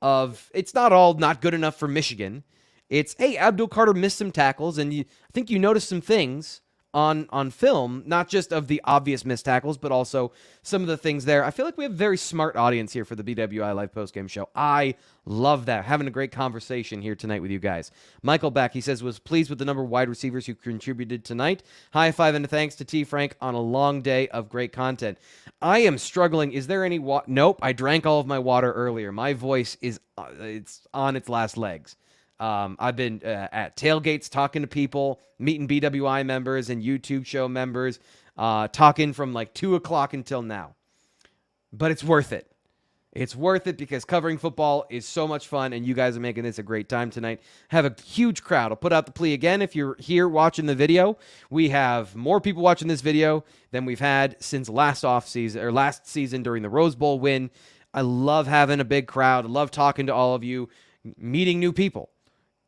of it's not all not good enough for Michigan. It's, hey, Abdul Carter missed some tackles, and I think you noticed some things on film, not just of the obvious missed tackles, but also some of the things there. I feel like we have a very smart audience here for the BWI Live Postgame Show. I love that. Having a great conversation here tonight with you guys. Michael Beck, he says, was pleased with the number of wide receivers who contributed tonight. High five and thanks to T. Frank on a long day of great content. I am struggling. Is there any water? Nope, I drank all of my water earlier. My voice is it's on its last legs. I've been at tailgates talking to people, meeting BWI members and YouTube show members, talking from like 2 o'clock until now. But it's worth it. It's worth it because covering football is so much fun, and you guys are making this a great time tonight. Have a huge crowd. I'll put out the plea again. If you're here watching the video, we have more people watching this video than we've had since last season during the Rose Bowl win. I love having a big crowd. I love talking to all of you, meeting new people.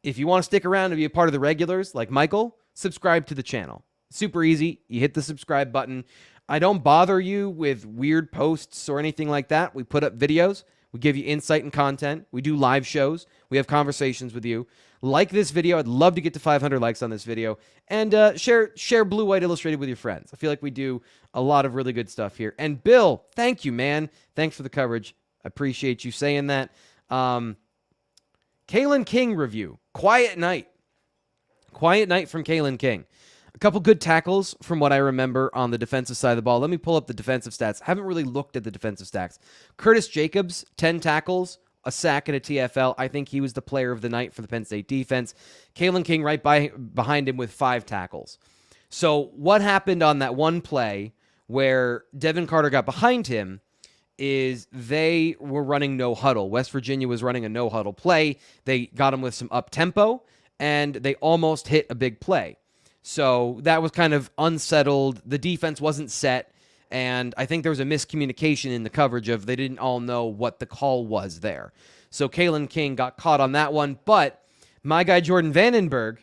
If you want to stick around and be a part of the regulars, like Michael, subscribe to the channel. Super easy. You hit the subscribe button. I don't bother you with weird posts or anything like that. We put up videos. We give you insight and content. We do live shows. We have conversations with you. Like this video. I'd love to get to 500 likes on this video. And share Blue White Illustrated with your friends. I feel like we do a lot of really good stuff here. And Bill, thank you, man. Thanks for the coverage. I appreciate you saying that. Kalen King review. Quiet night. Quiet night from Kalen King. A couple good tackles from what I remember on the defensive side of the ball. Let me pull up the defensive stats. I haven't really looked at the defensive stats. Curtis Jacobs, 10 tackles, a sack and a TFL. I think he was the player of the night for the Penn State defense. Kalen King right behind him with 5 tackles. So what happened on that one play where Devin Carter got behind him is they were running no huddle. West Virginia was running a no huddle play. They got him with some up tempo, and they almost hit a big play. So that was kind of unsettled. The defense wasn't set, and I think there was a miscommunication in the coverage of they didn't all know what the call was there. So Kalen King got caught on that one, but my guy Jordan Vandenberg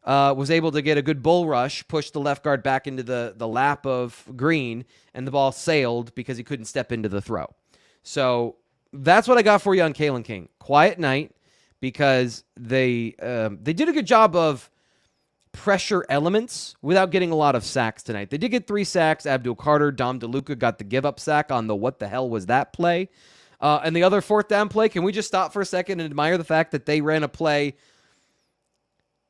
was able to get a good bull rush, push the left guard back into the lap of Green, and the ball sailed because he couldn't step into the throw. So that's what I got for you on Kalen King. Quiet night because they did a good job of pressure elements without getting a lot of sacks tonight. They did get 3 sacks. Abdul Carter, Dom DeLuca got the give-up sack on the what the hell was that play. And the other 4th down play, can we just stop for a second and admire the fact that they ran a play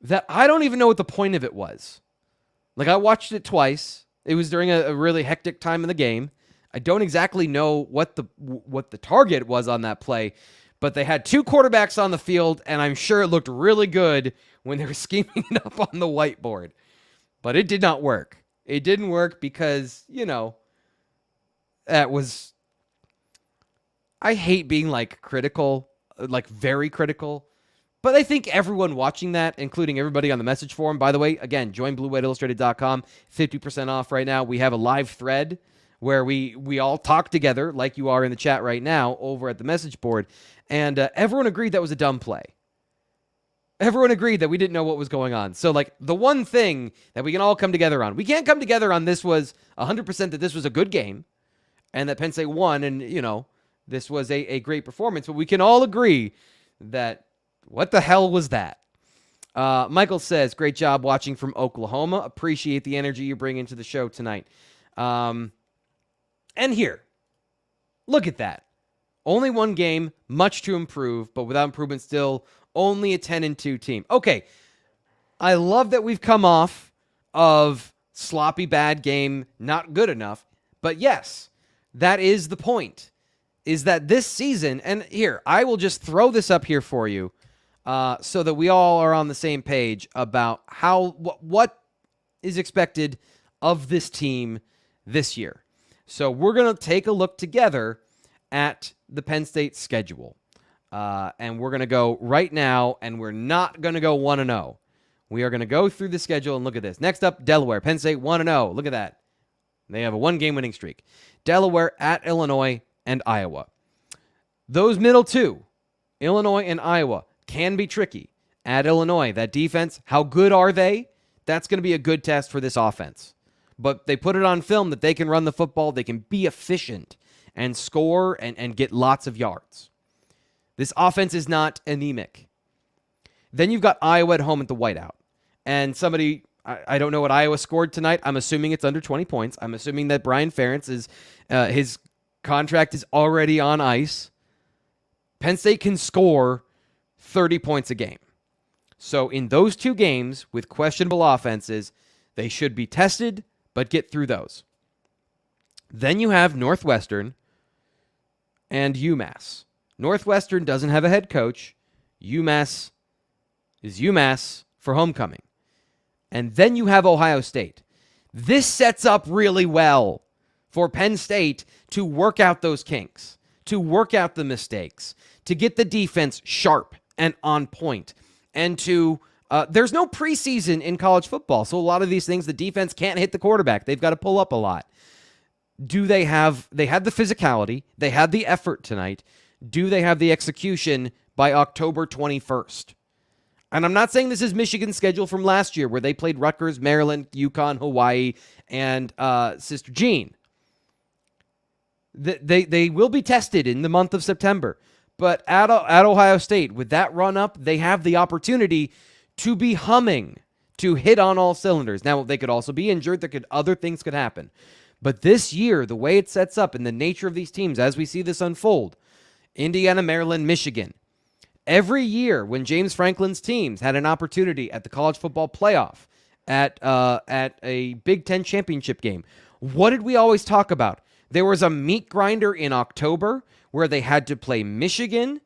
that I don't even know what the point of it was. Like, I watched it twice. It was during a really hectic time in the game. I don't exactly know what the target was on that play, but they had 2 quarterbacks on the field, and I'm sure it looked really good when they were scheming it up on the whiteboard. But it did not work. It didn't work because, that was... I hate being, critical, very critical. But I think everyone watching that, including everybody on the message forum, by the way, again, join BlueWhiteIllustrated.com, 50% off right now. We have a live thread where we all talk together like you are in the chat right now over at the message board. And everyone agreed that was a dumb play. Everyone agreed that we didn't know what was going on. So, the one thing that we can all come together on, we can't come together on this was 100% that this was a good game and that Penn State won and, this was a great performance. But we can all agree that what the hell was that? Michael says, great job watching from Oklahoma. Appreciate the energy you bring into the show tonight. And here, look at that. Only one game, much to improve, but without improvement still only a 10-2 team. Okay, I love that we've come off of sloppy bad game, not good enough. But yes, that is the point, is that this season, and here, I will just throw this up here for you so that we all are on the same page about what is expected of this team this year. So we're going to take a look together at the Penn State schedule. And we're going to go right now, and we're not going to go 1-0. We are going to go through the schedule and look at this. Next up, Delaware. Penn State 1-0. Look at that. They have a 1-game winning streak. Delaware at Illinois and Iowa. Those middle 2, Illinois and Iowa, can be tricky. At Illinois, that defense, how good are they? That's going to be a good test for this offense. But they put it on film that they can run the football, they can be efficient and score and get lots of yards. This offense is not anemic. Then you've got Iowa at home at the whiteout. And somebody, I don't know what Iowa scored tonight. I'm assuming it's under 20 points. I'm assuming that Brian Ferentz is, his contract is already on ice. Penn State can score 30 points a game. So in those 2 games with questionable offenses, they should be tested, but get through those. Then you have Northwestern and UMass. Northwestern doesn't have a head coach. UMass is UMass for homecoming. And then you have Ohio State. This sets up really well for Penn State to work out those kinks, to work out the mistakes, to get the defense sharp and on point, and to there's no preseason in college football, so a lot of these things the defense can't hit the quarterback. They've got to pull up a lot. They had the physicality, they had the effort tonight. Do they have the execution by October 21st? And I'm not saying this is Michigan's schedule from last year where they played Rutgers, Maryland, UConn, Hawaii, and Sister Jean. They will be tested in the month of September. But at Ohio State, with that run up, they have the opportunity to be humming, to hit on all cylinders. Now, they could also be injured. Other things could happen. But this year, the way it sets up and the nature of these teams, as we see this unfold, Indiana, Maryland, Michigan, every year when James Franklin's teams had an opportunity at the college football playoff, at a Big Ten championship game, what did we always talk about? There was a meat grinder in October where they had to play Michigan,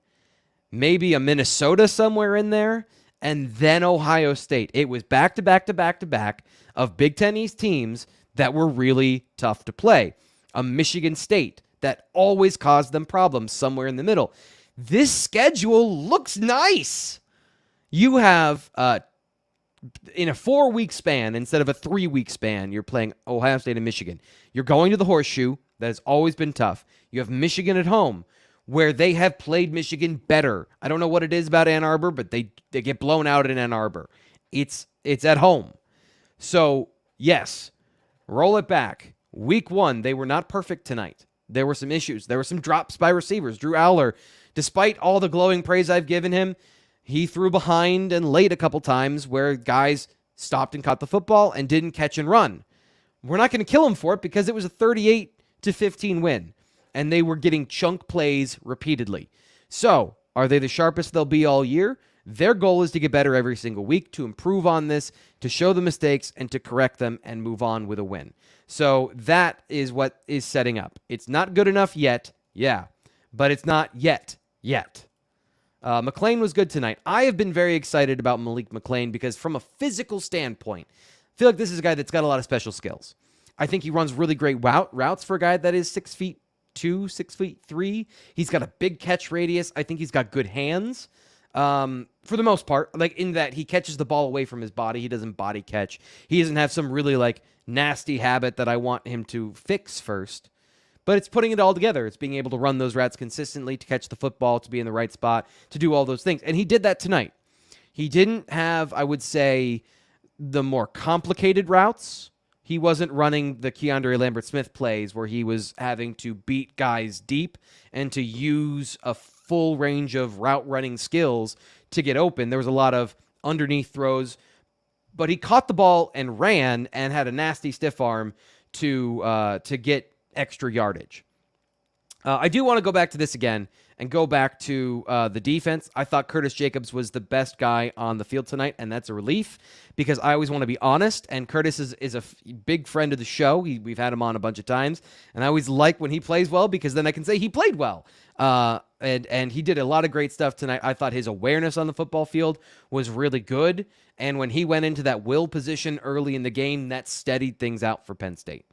maybe a Minnesota somewhere in there, and then Ohio State. It was back to back to back to back of Big Ten East teams that were really tough to play. A Michigan State that always caused them problems somewhere in the middle. This schedule looks nice. You have, in a 4-week span instead of a 3-week span, you're playing Ohio State and Michigan. You're going to the Horseshoe. That has always been tough. You have Michigan at home, where they have played Michigan better. I don't know what it is about Ann Arbor, but they get blown out in Ann Arbor. It's at home. So, yes, roll it back. Week 1, they were not perfect tonight. There were some issues. There were some drops by receivers. Drew Allar, despite all the glowing praise I've given him, he threw behind and late a couple times where guys stopped and caught the football and didn't catch and run. We're not going to kill him for it because it was a 38-15 win, and they were getting chunk plays repeatedly. So, are they the sharpest they'll be all year? Their goal is to get better every single week, to improve on this, to show the mistakes, and to correct them and move on with a win. So that is what is setting up. It's not good enough yet, yeah, but it's not yet. McClain was good tonight. I have been very excited about Malik McClain because from a physical standpoint, I feel like this is a guy that's got a lot of special skills. I think he runs really great routes for a guy that is 6'2", 6'3". He's got a big catch radius. I think he's got good hands. For the most part, like in that he catches the ball away from his body. He doesn't body catch. He doesn't have some really like nasty habit that I want him to fix first. But it's putting it all together. It's being able to run those routes consistently, to catch the football, to be in the right spot, to do all those things. And he did that tonight. He didn't have, I would say, the more complicated routes. He wasn't running the Keandre Lambert-Smith plays where he was having to beat guys deep and to use a full range of route running skills to get open. There was a lot of underneath throws, but he caught the ball and ran and had a nasty stiff arm to get extra yardage. I do want to go back to this again and go back to the defense. I thought Curtis Jacobs was the best guy on the field tonight, and that's a relief because I always want to be honest, and Curtis is a big friend of the show. We've had him on a bunch of times, and I always like when he plays well because then I can say he played well. And he did a lot of great stuff tonight. I thought his awareness on the football field was really good, and when he went into that will position early in the game, that steadied things out for Penn State.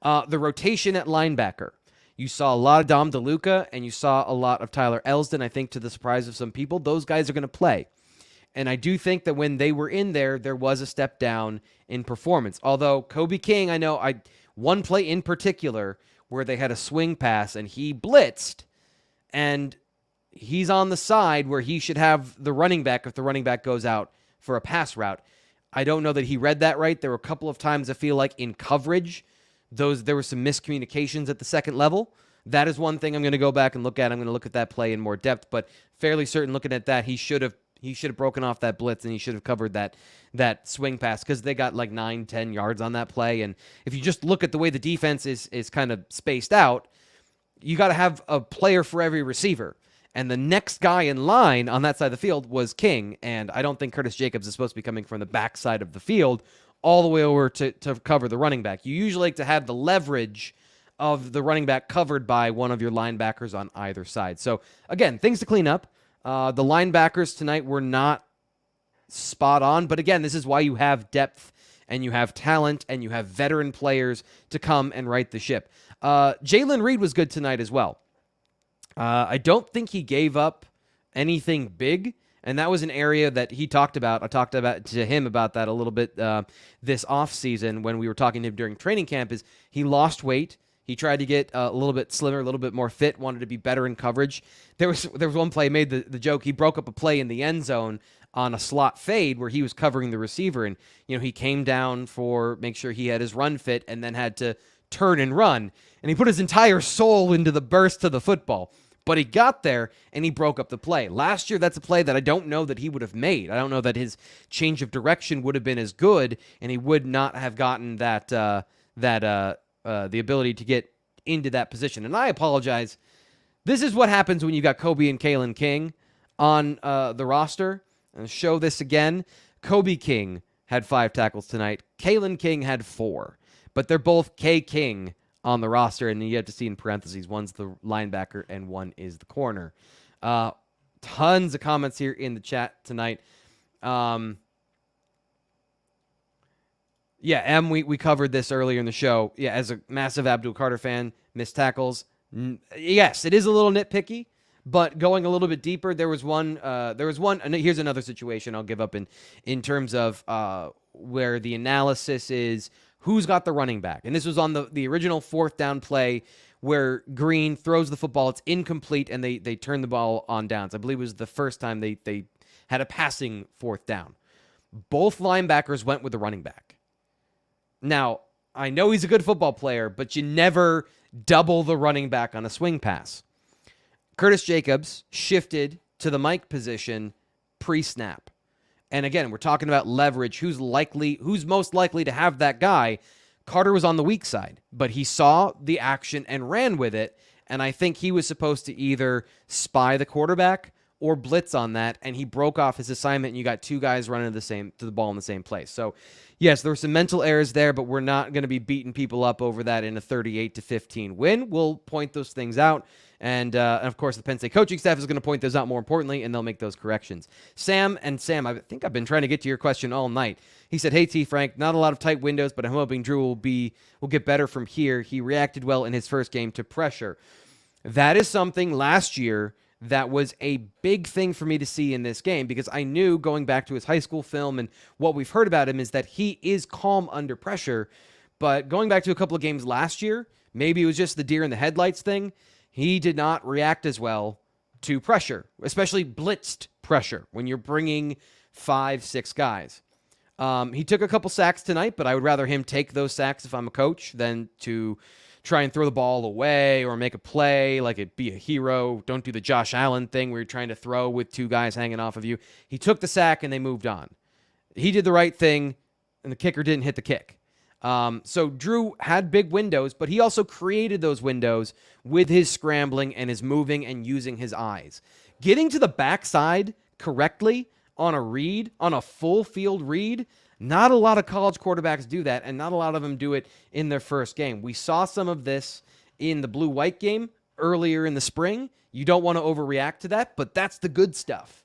The rotation at linebacker. You saw a lot of Dom DeLuca, and you saw a lot of Tyler Elsdon, I think, to the surprise of some people. Those guys are going to play. And I do think that when they were in there was a step down in performance. Although Kobe King, I know one play in particular where they had a swing pass, and he blitzed, and he's on the side where he should have the running back if the running back goes out for a pass route. I don't know that he read that right. There were a couple of times I feel like in coverage, there were some miscommunications at the second level. That is one thing I'm going to go back and look at. I'm going to look at that play in more depth, but fairly certain looking at that, he should have broken off that blitz and he should have covered that swing pass because they got like 9-10 yards on that play. And if you just look at the way the defense is kind of spaced out, you got to have a player for every receiver. And the next guy in line on that side of the field was King, and I don't think Curtis Jacobs is supposed to be coming from the backside of the field all the way over to cover the running back. You usually like to have the leverage of the running back covered by one of your linebackers on either side. So, again, things to clean up. The linebackers tonight were not spot on, but again, this is why you have depth and you have talent and you have veteran players to come and right the ship. Jalen Reed was good tonight as well. I don't think he gave up anything big, and that was an area that he talked about. I talked to him about that a little bit this offseason when we were talking to him during training camp, is he lost weight. He tried to get a little bit slimmer, a little bit more fit, wanted to be better in coverage. There was one play, made the joke, he broke up a play in the end zone on a slot fade where he was covering the receiver, and he came down for make sure he had his run fit and then had to turn and run. And he put his entire soul into the burst to the football. But he got there, and he broke up the play. Last year, that's a play that I don't know that he would have made. I don't know that his change of direction would have been as good, and he would not have gotten the ability to get into that position. And I apologize. This is what happens when you got Kobe and Kalen King on the roster. I'll show this again. Kobe King had 5 tackles tonight. Kalen King had 4. But they're both K. King on the roster, and you have to see in parentheses, one's the linebacker and one is the corner. Tons of comments here in the chat tonight. We covered this earlier in the show. Yeah, as a massive Abdul Carter fan, missed tackles. Yes, it is a little nitpicky, but going a little bit deeper, there was one, and here's another situation I'll give up in terms of where the analysis is who's got the running back. And this was on the original 4th down play where Green throws the football. It's incomplete, and they turn the ball on downs. I believe it was the first time they had a passing 4th down. Both linebackers went with the running back. Now, I know he's a good football player, but you never double the running back on a swing pass. Curtis Jacobs shifted to the Mike position pre-snap. And again, we're talking about leverage. Who's most likely to have that guy? Carter was on the weak side, but he saw the action and ran with it. And I think he was supposed to either spy the quarterback or blitz on that, and he broke off his assignment, and you got 2 guys running to the ball in the same place. So, yes, there were some mental errors there, but we're not going to be beating people up over that in a 38-15 win. We'll point those things out. And of course, the Penn State coaching staff is going to point those out more importantly, and they'll make those corrections. Sam, I think I've been trying to get to your question all night. He said, "Hey, T. Frank, not a lot of tight windows, but I'm hoping Drew will get better from here. He reacted well in his first game to pressure." That is something last year that was a big thing for me to see in this game, because I knew going back to his high school film and what we've heard about him is that he is calm under pressure. But going back to a couple of games last year, maybe it was just the deer in the headlights thing. He did not react as well to pressure, especially blitzed pressure when you're bringing 5-6 guys. He took a couple sacks tonight, but I would rather him take those sacks if I'm a coach than to try and throw the ball away or make a play like it be a hero. Don't do the Josh Allen thing where you're trying to throw with 2 guys hanging off of you. He took the sack and they moved on. He did the right thing, and the kicker didn't hit the kick. So Drew had big windows, but he also created those windows with his scrambling and his moving and using his eyes. Getting to the backside correctly on a read, on a full field read, not a lot of college quarterbacks do that, and not a lot of them do it in their first game. We saw some of this in the blue-white game earlier in the spring. You don't want to overreact to that, but that's the good stuff.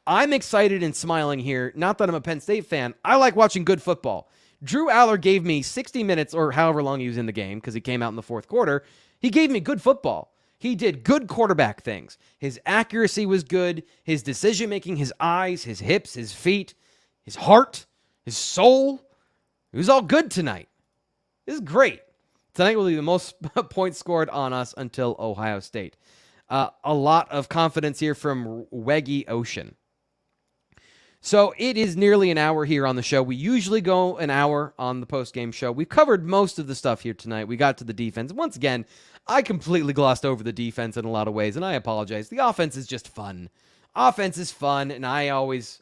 I'm excited and smiling here. Not that I'm a Penn State fan. I like watching good football. Drew Allar gave me 60 minutes or however long he was in the game because he came out in the 4th quarter. He gave me good football. He did good quarterback things. His accuracy was good. His decision-making, his eyes, his hips, his feet, his heart, his soul. It was all good tonight. This is great. Tonight will be the most points scored on us until Ohio State. A lot of confidence here from Weggy Ocean. So it is nearly an hour here on the show. We usually go an hour on the postgame show. We've covered most of the stuff here tonight. We got to the defense. Once again, I completely glossed over the defense in a lot of ways, and I apologize. The offense is just fun. Offense is fun, and I always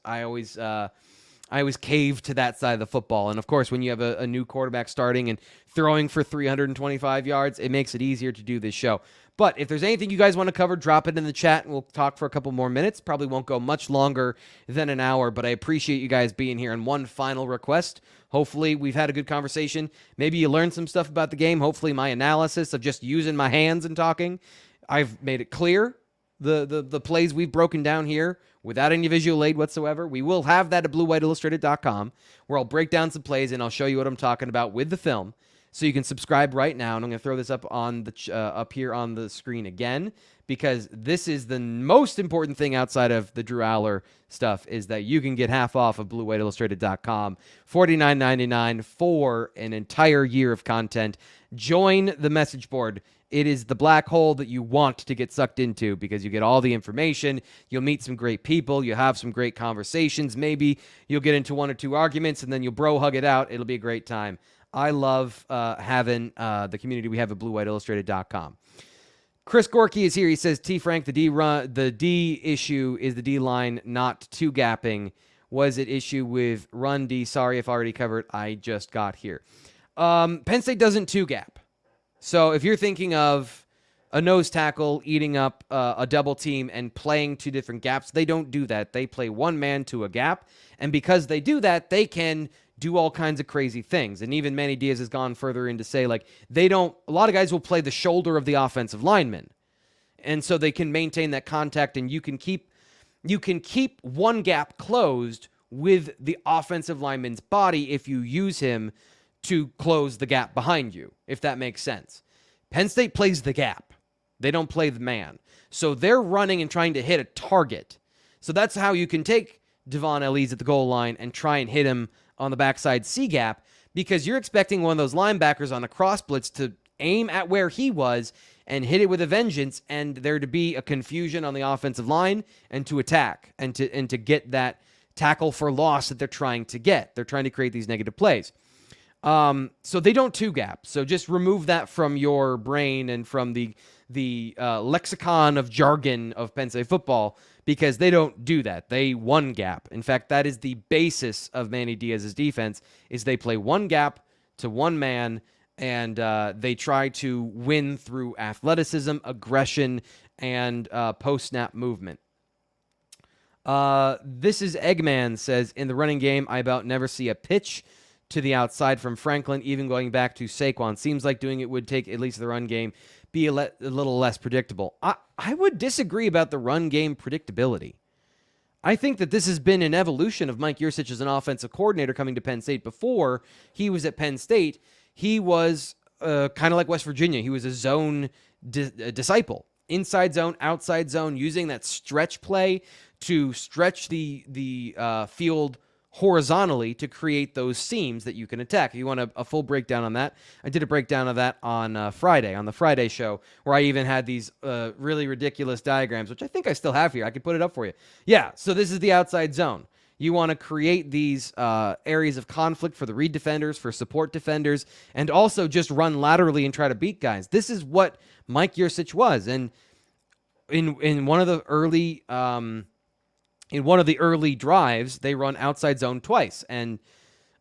cave to that side of the football. And, of course, when you have a new quarterback starting and throwing for 325 yards, it makes it easier to do this show. But if there's anything you guys want to cover, drop it in the chat, and we'll talk for a couple more minutes. Probably won't go much longer than an hour, but I appreciate you guys being here. And one final request. Hopefully we've had a good conversation. Maybe you learned some stuff about the game. Hopefully my analysis of just using my hands and talking, I've made it clear. The plays we've broken down here without any visual aid whatsoever. We will have that at BlueWhiteIllustrated.com, where I'll break down some plays and I'll show you what I'm talking about with the film. So you can subscribe right now, and I'm going to throw this up on up here on the screen again, because this is the most important thing outside of the Drew Allar stuff, is that you can get half off of BlueWhiteIllustrated.com, $49.99 for an entire year of content. Join the message board. It is the black hole that you want to get sucked into, because you get all the information. You'll meet some great people. You'll have some great conversations. Maybe you'll get into one or two arguments, and then you'll bro hug it out. It'll be a great time. I love having the community we have at BlueWhiteIllustrated.com. Chris Gorky is here. He says, T. Frank, the D issue is the D line not two gapping. Was it issue with run D? Sorry if I already covered. I just got here. Penn State doesn't two gap. So if you're thinking of a nose tackle eating up a double team and playing two different gaps, they don't do that. They play one man to a gap. And because they do that, they can do all kinds of crazy things. And even Manny Diaz has gone further in to say, like, a lot of guys will play the shoulder of the offensive lineman. And so they can maintain that contact, and you can keep one gap closed with the offensive lineman's body if you use him to close the gap behind you, if that makes sense. Penn State plays the gap. They don't play the man. So they're running and trying to hit a target. So that's how you can take Devon Elise at the goal line and try and hit him on the backside C gap, because you're expecting one of those linebackers on a cross blitz to aim at where he was and hit it with a vengeance, and there to be a confusion on the offensive line and to attack and to get that tackle for loss that they're trying to get. They're trying to create these negative plays. So they don't two gap. So just remove that from your brain and from the lexicon of jargon of Penn State football, because they don't do that. They one gap. In fact, that is the basis of Manny Diaz's defense, is they play one gap to one man, and they try to win through athleticism, aggression, and post-snap movement. This is Eggman says, in the running game, I about never see a pitch to the outside from Franklin, even going back to Saquon. Seems like doing it would take at least the run game be a little less predictable. I would disagree about the run game predictability. I think that this has been an evolution of Mike Yurcich as an offensive coordinator coming to Penn State. Before he was at Penn State, he was kind of like West Virginia. He was a zone disciple. Inside zone, outside zone, using that stretch play to stretch the field horizontally to create those seams that you can attack. If you want a full breakdown on that, I did a breakdown of that on Friday, on the Friday show, where I even had these really ridiculous diagrams, which I think I still have here. I could put it up for you. Yeah, so this is the outside zone. You want to create these areas of conflict for the read defenders, for support defenders, and also just run laterally and try to beat guys. This is what Mike Yurcich was. And in one of the early drives, they run outside zone twice, and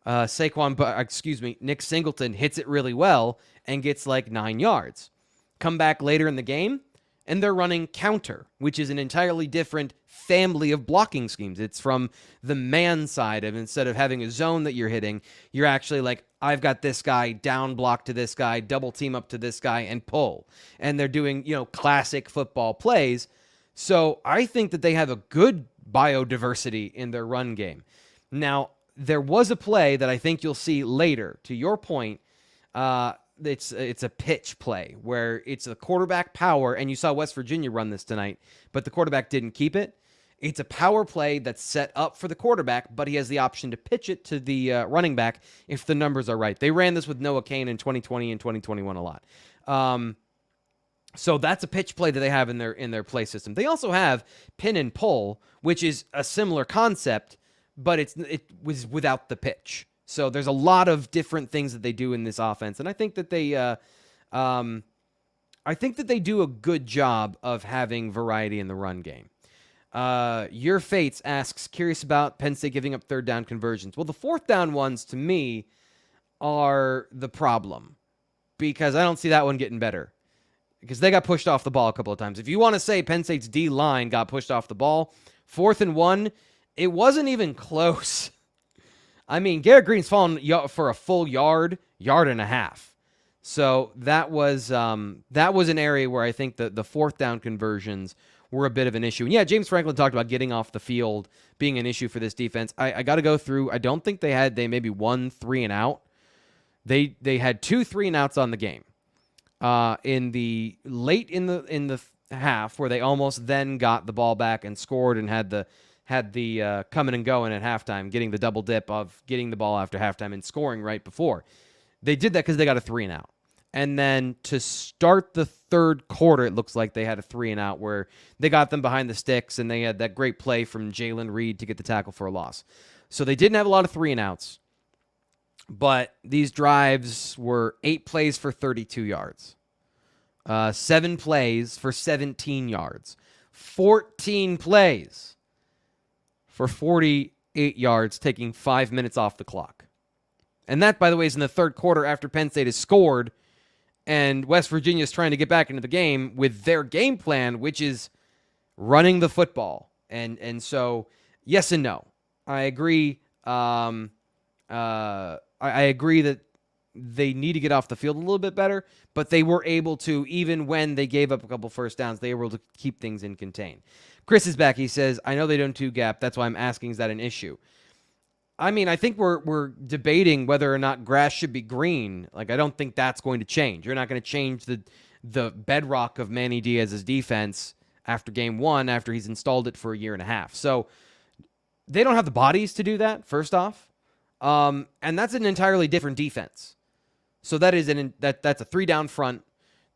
Nick Singleton hits it really well and gets like 9 yards. Come back later in the game, and they're running counter, which is an entirely different family of blocking schemes. It's from the man side of, instead of having a zone that you're hitting, you're actually like, I've got this guy down block to this guy, double team up to this guy, and pull. And they're doing, classic football plays. So I think that they have a good biodiversity in their run game. Now, there was a play that I think you'll see later. To your point, it's a pitch play where it's the quarterback power, and you saw West Virginia run this tonight, but the quarterback didn't keep it. It's a power play that's set up for the quarterback, but he has the option to pitch it to the running back if the numbers are right. They ran this with Noah Cain in 2020 and 2021 a lot. So that's a pitch play that they have in their play system. They also have pin and pull, which is a similar concept, but it was without the pitch. So there's a lot of different things that they do in this offense, and I think that they do a good job of having variety in the run game. Your Fates asks, curious about Penn State giving up third down conversions. Well, the fourth down ones to me are the problem, because I don't see that one getting better, because they got pushed off the ball a couple of times. If you want to say Penn State's D-line got pushed off the ball, 4th and 1, it wasn't even close. I mean, Garrett Green's fallen for a full yard and a half. So that was an area where I think the fourth down conversions were a bit of an issue. And yeah, James Franklin talked about getting off the field being an issue for this defense. I got to go through. I don't think they maybe 1 3 and out. They had 2 3 and outs on the game. In the late in the half, where they almost then got the ball back and scored and had the coming and going at halftime, getting the double dip of getting the ball after halftime and scoring right before. They did that because they got a 3 and out. And then to start the third quarter, it looks like they had a 3 and out where they got them behind the sticks, and they had that great play from Jalen Reed to get the tackle for a loss. So they didn't have a lot of 3 and outs. But these drives were 8 plays for 32 yards, 7 plays for 17 yards, 14 plays for 48 yards, taking 5 minutes off the clock. And that, by the way, is in the third quarter after Penn State has scored and West Virginia is trying to get back into the game with their game plan, which is running the football. And so, yes and no. I agree. I agree that they need to get off the field a little bit better, but they were able to, even when they gave up a couple first downs, they were able to keep things in contain. Chris is back. He says, I know they don't two gap. That's why I'm asking, is that an issue? I mean, I think we're debating whether or not grass should be green. Like, I don't think that's going to change. You're not going to change the bedrock of Manny Diaz's defense after game one, after he's installed it for a year and a half. So they don't have the bodies to do that, first off. And that's an entirely different defense. So that is that's a 3-down front.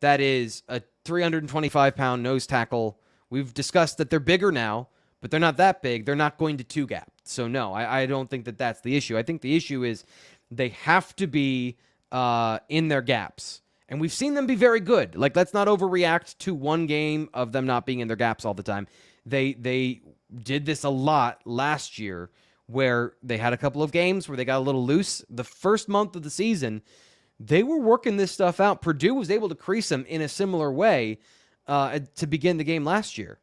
That is a 325-pound nose tackle. We've discussed that they're bigger now, but they're not that big. They're not going to two-gap. So, no, I don't think that that's the issue. I think the issue is they have to be in their gaps. And we've seen them be very good. Like, let's not overreact to one game of them not being in their gaps all the time. They did this a lot last year where they had a couple of games where they got a little loose. The first month of the season, they were working this stuff out. Purdue was able to crease them in a similar way to begin the game last year.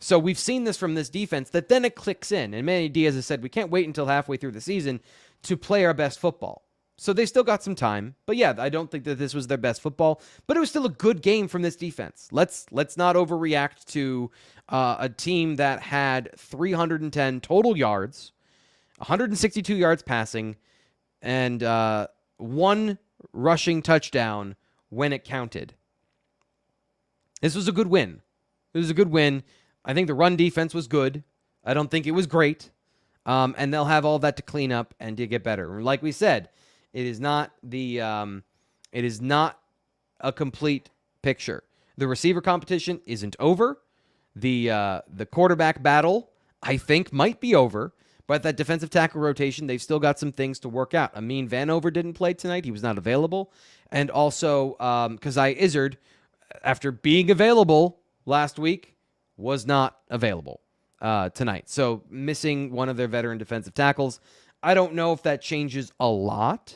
So we've seen this from this defense, that then it clicks in. And Manny Diaz has said, we can't wait until halfway through the season to play our best football. So they still got some time. But yeah, I don't think that this was their best football. But it was still a good game from this defense. Let's not overreact to a team that had 310 total yards, 162 yards passing, and 1 rushing touchdown when it counted. This was a good win. It was a good win. I think the run defense was good. I don't think it was great. And they'll have all that to clean up and to get better. Like we said, it is not a complete picture. The receiver competition isn't over. The quarterback battle, I think, might be over. But that defensive tackle rotation, they've still got some things to work out. Amin Vanover didn't play tonight. He was not available. And also, Kazai Izzard, after being available last week, was not available tonight. So missing one of their veteran defensive tackles. I don't know if that changes a lot,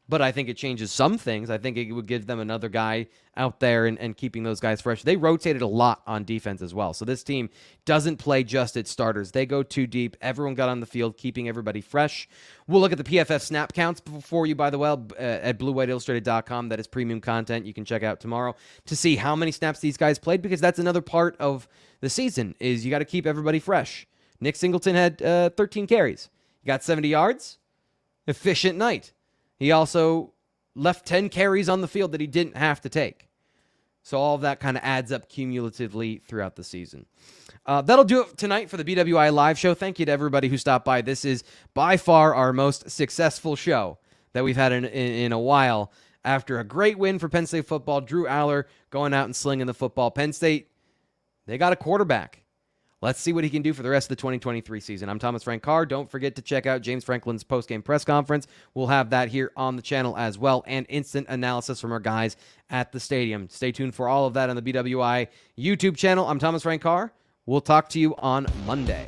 but I think it changes some things. I think it would give them another guy out there and keeping those guys fresh. They rotated a lot on defense as well. So this team doesn't play just its starters. They go too deep. Everyone got on the field, keeping everybody fresh. We'll look at the PFF snap counts for you, by the way, at bluewhiteillustrated.com. That is premium content you can check out tomorrow to see how many snaps these guys played, because that's another part of the season is you got to keep everybody fresh. Nick Singleton had 13 carries. He got 70 yards. Efficient night. He also left 10 carries on the field that he didn't have to take. So all of that kind of adds up cumulatively throughout the season. That'll do it tonight for the BWI Live Show. Thank you to everybody who stopped by. This is by far our most successful show that we've had in a while. After a great win for Penn State football, Drew Allar going out and slinging the football. Penn State, they got a quarterback. Let's see what he can do for the rest of the 2023 season. I'm Thomas Frank Carr. Don't forget to check out James Franklin's postgame press conference. We'll have that here on the channel as well, and instant analysis from our guys at the stadium. Stay tuned for all of that on the BWI YouTube channel. I'm Thomas Frank Carr. We'll talk to you on Monday.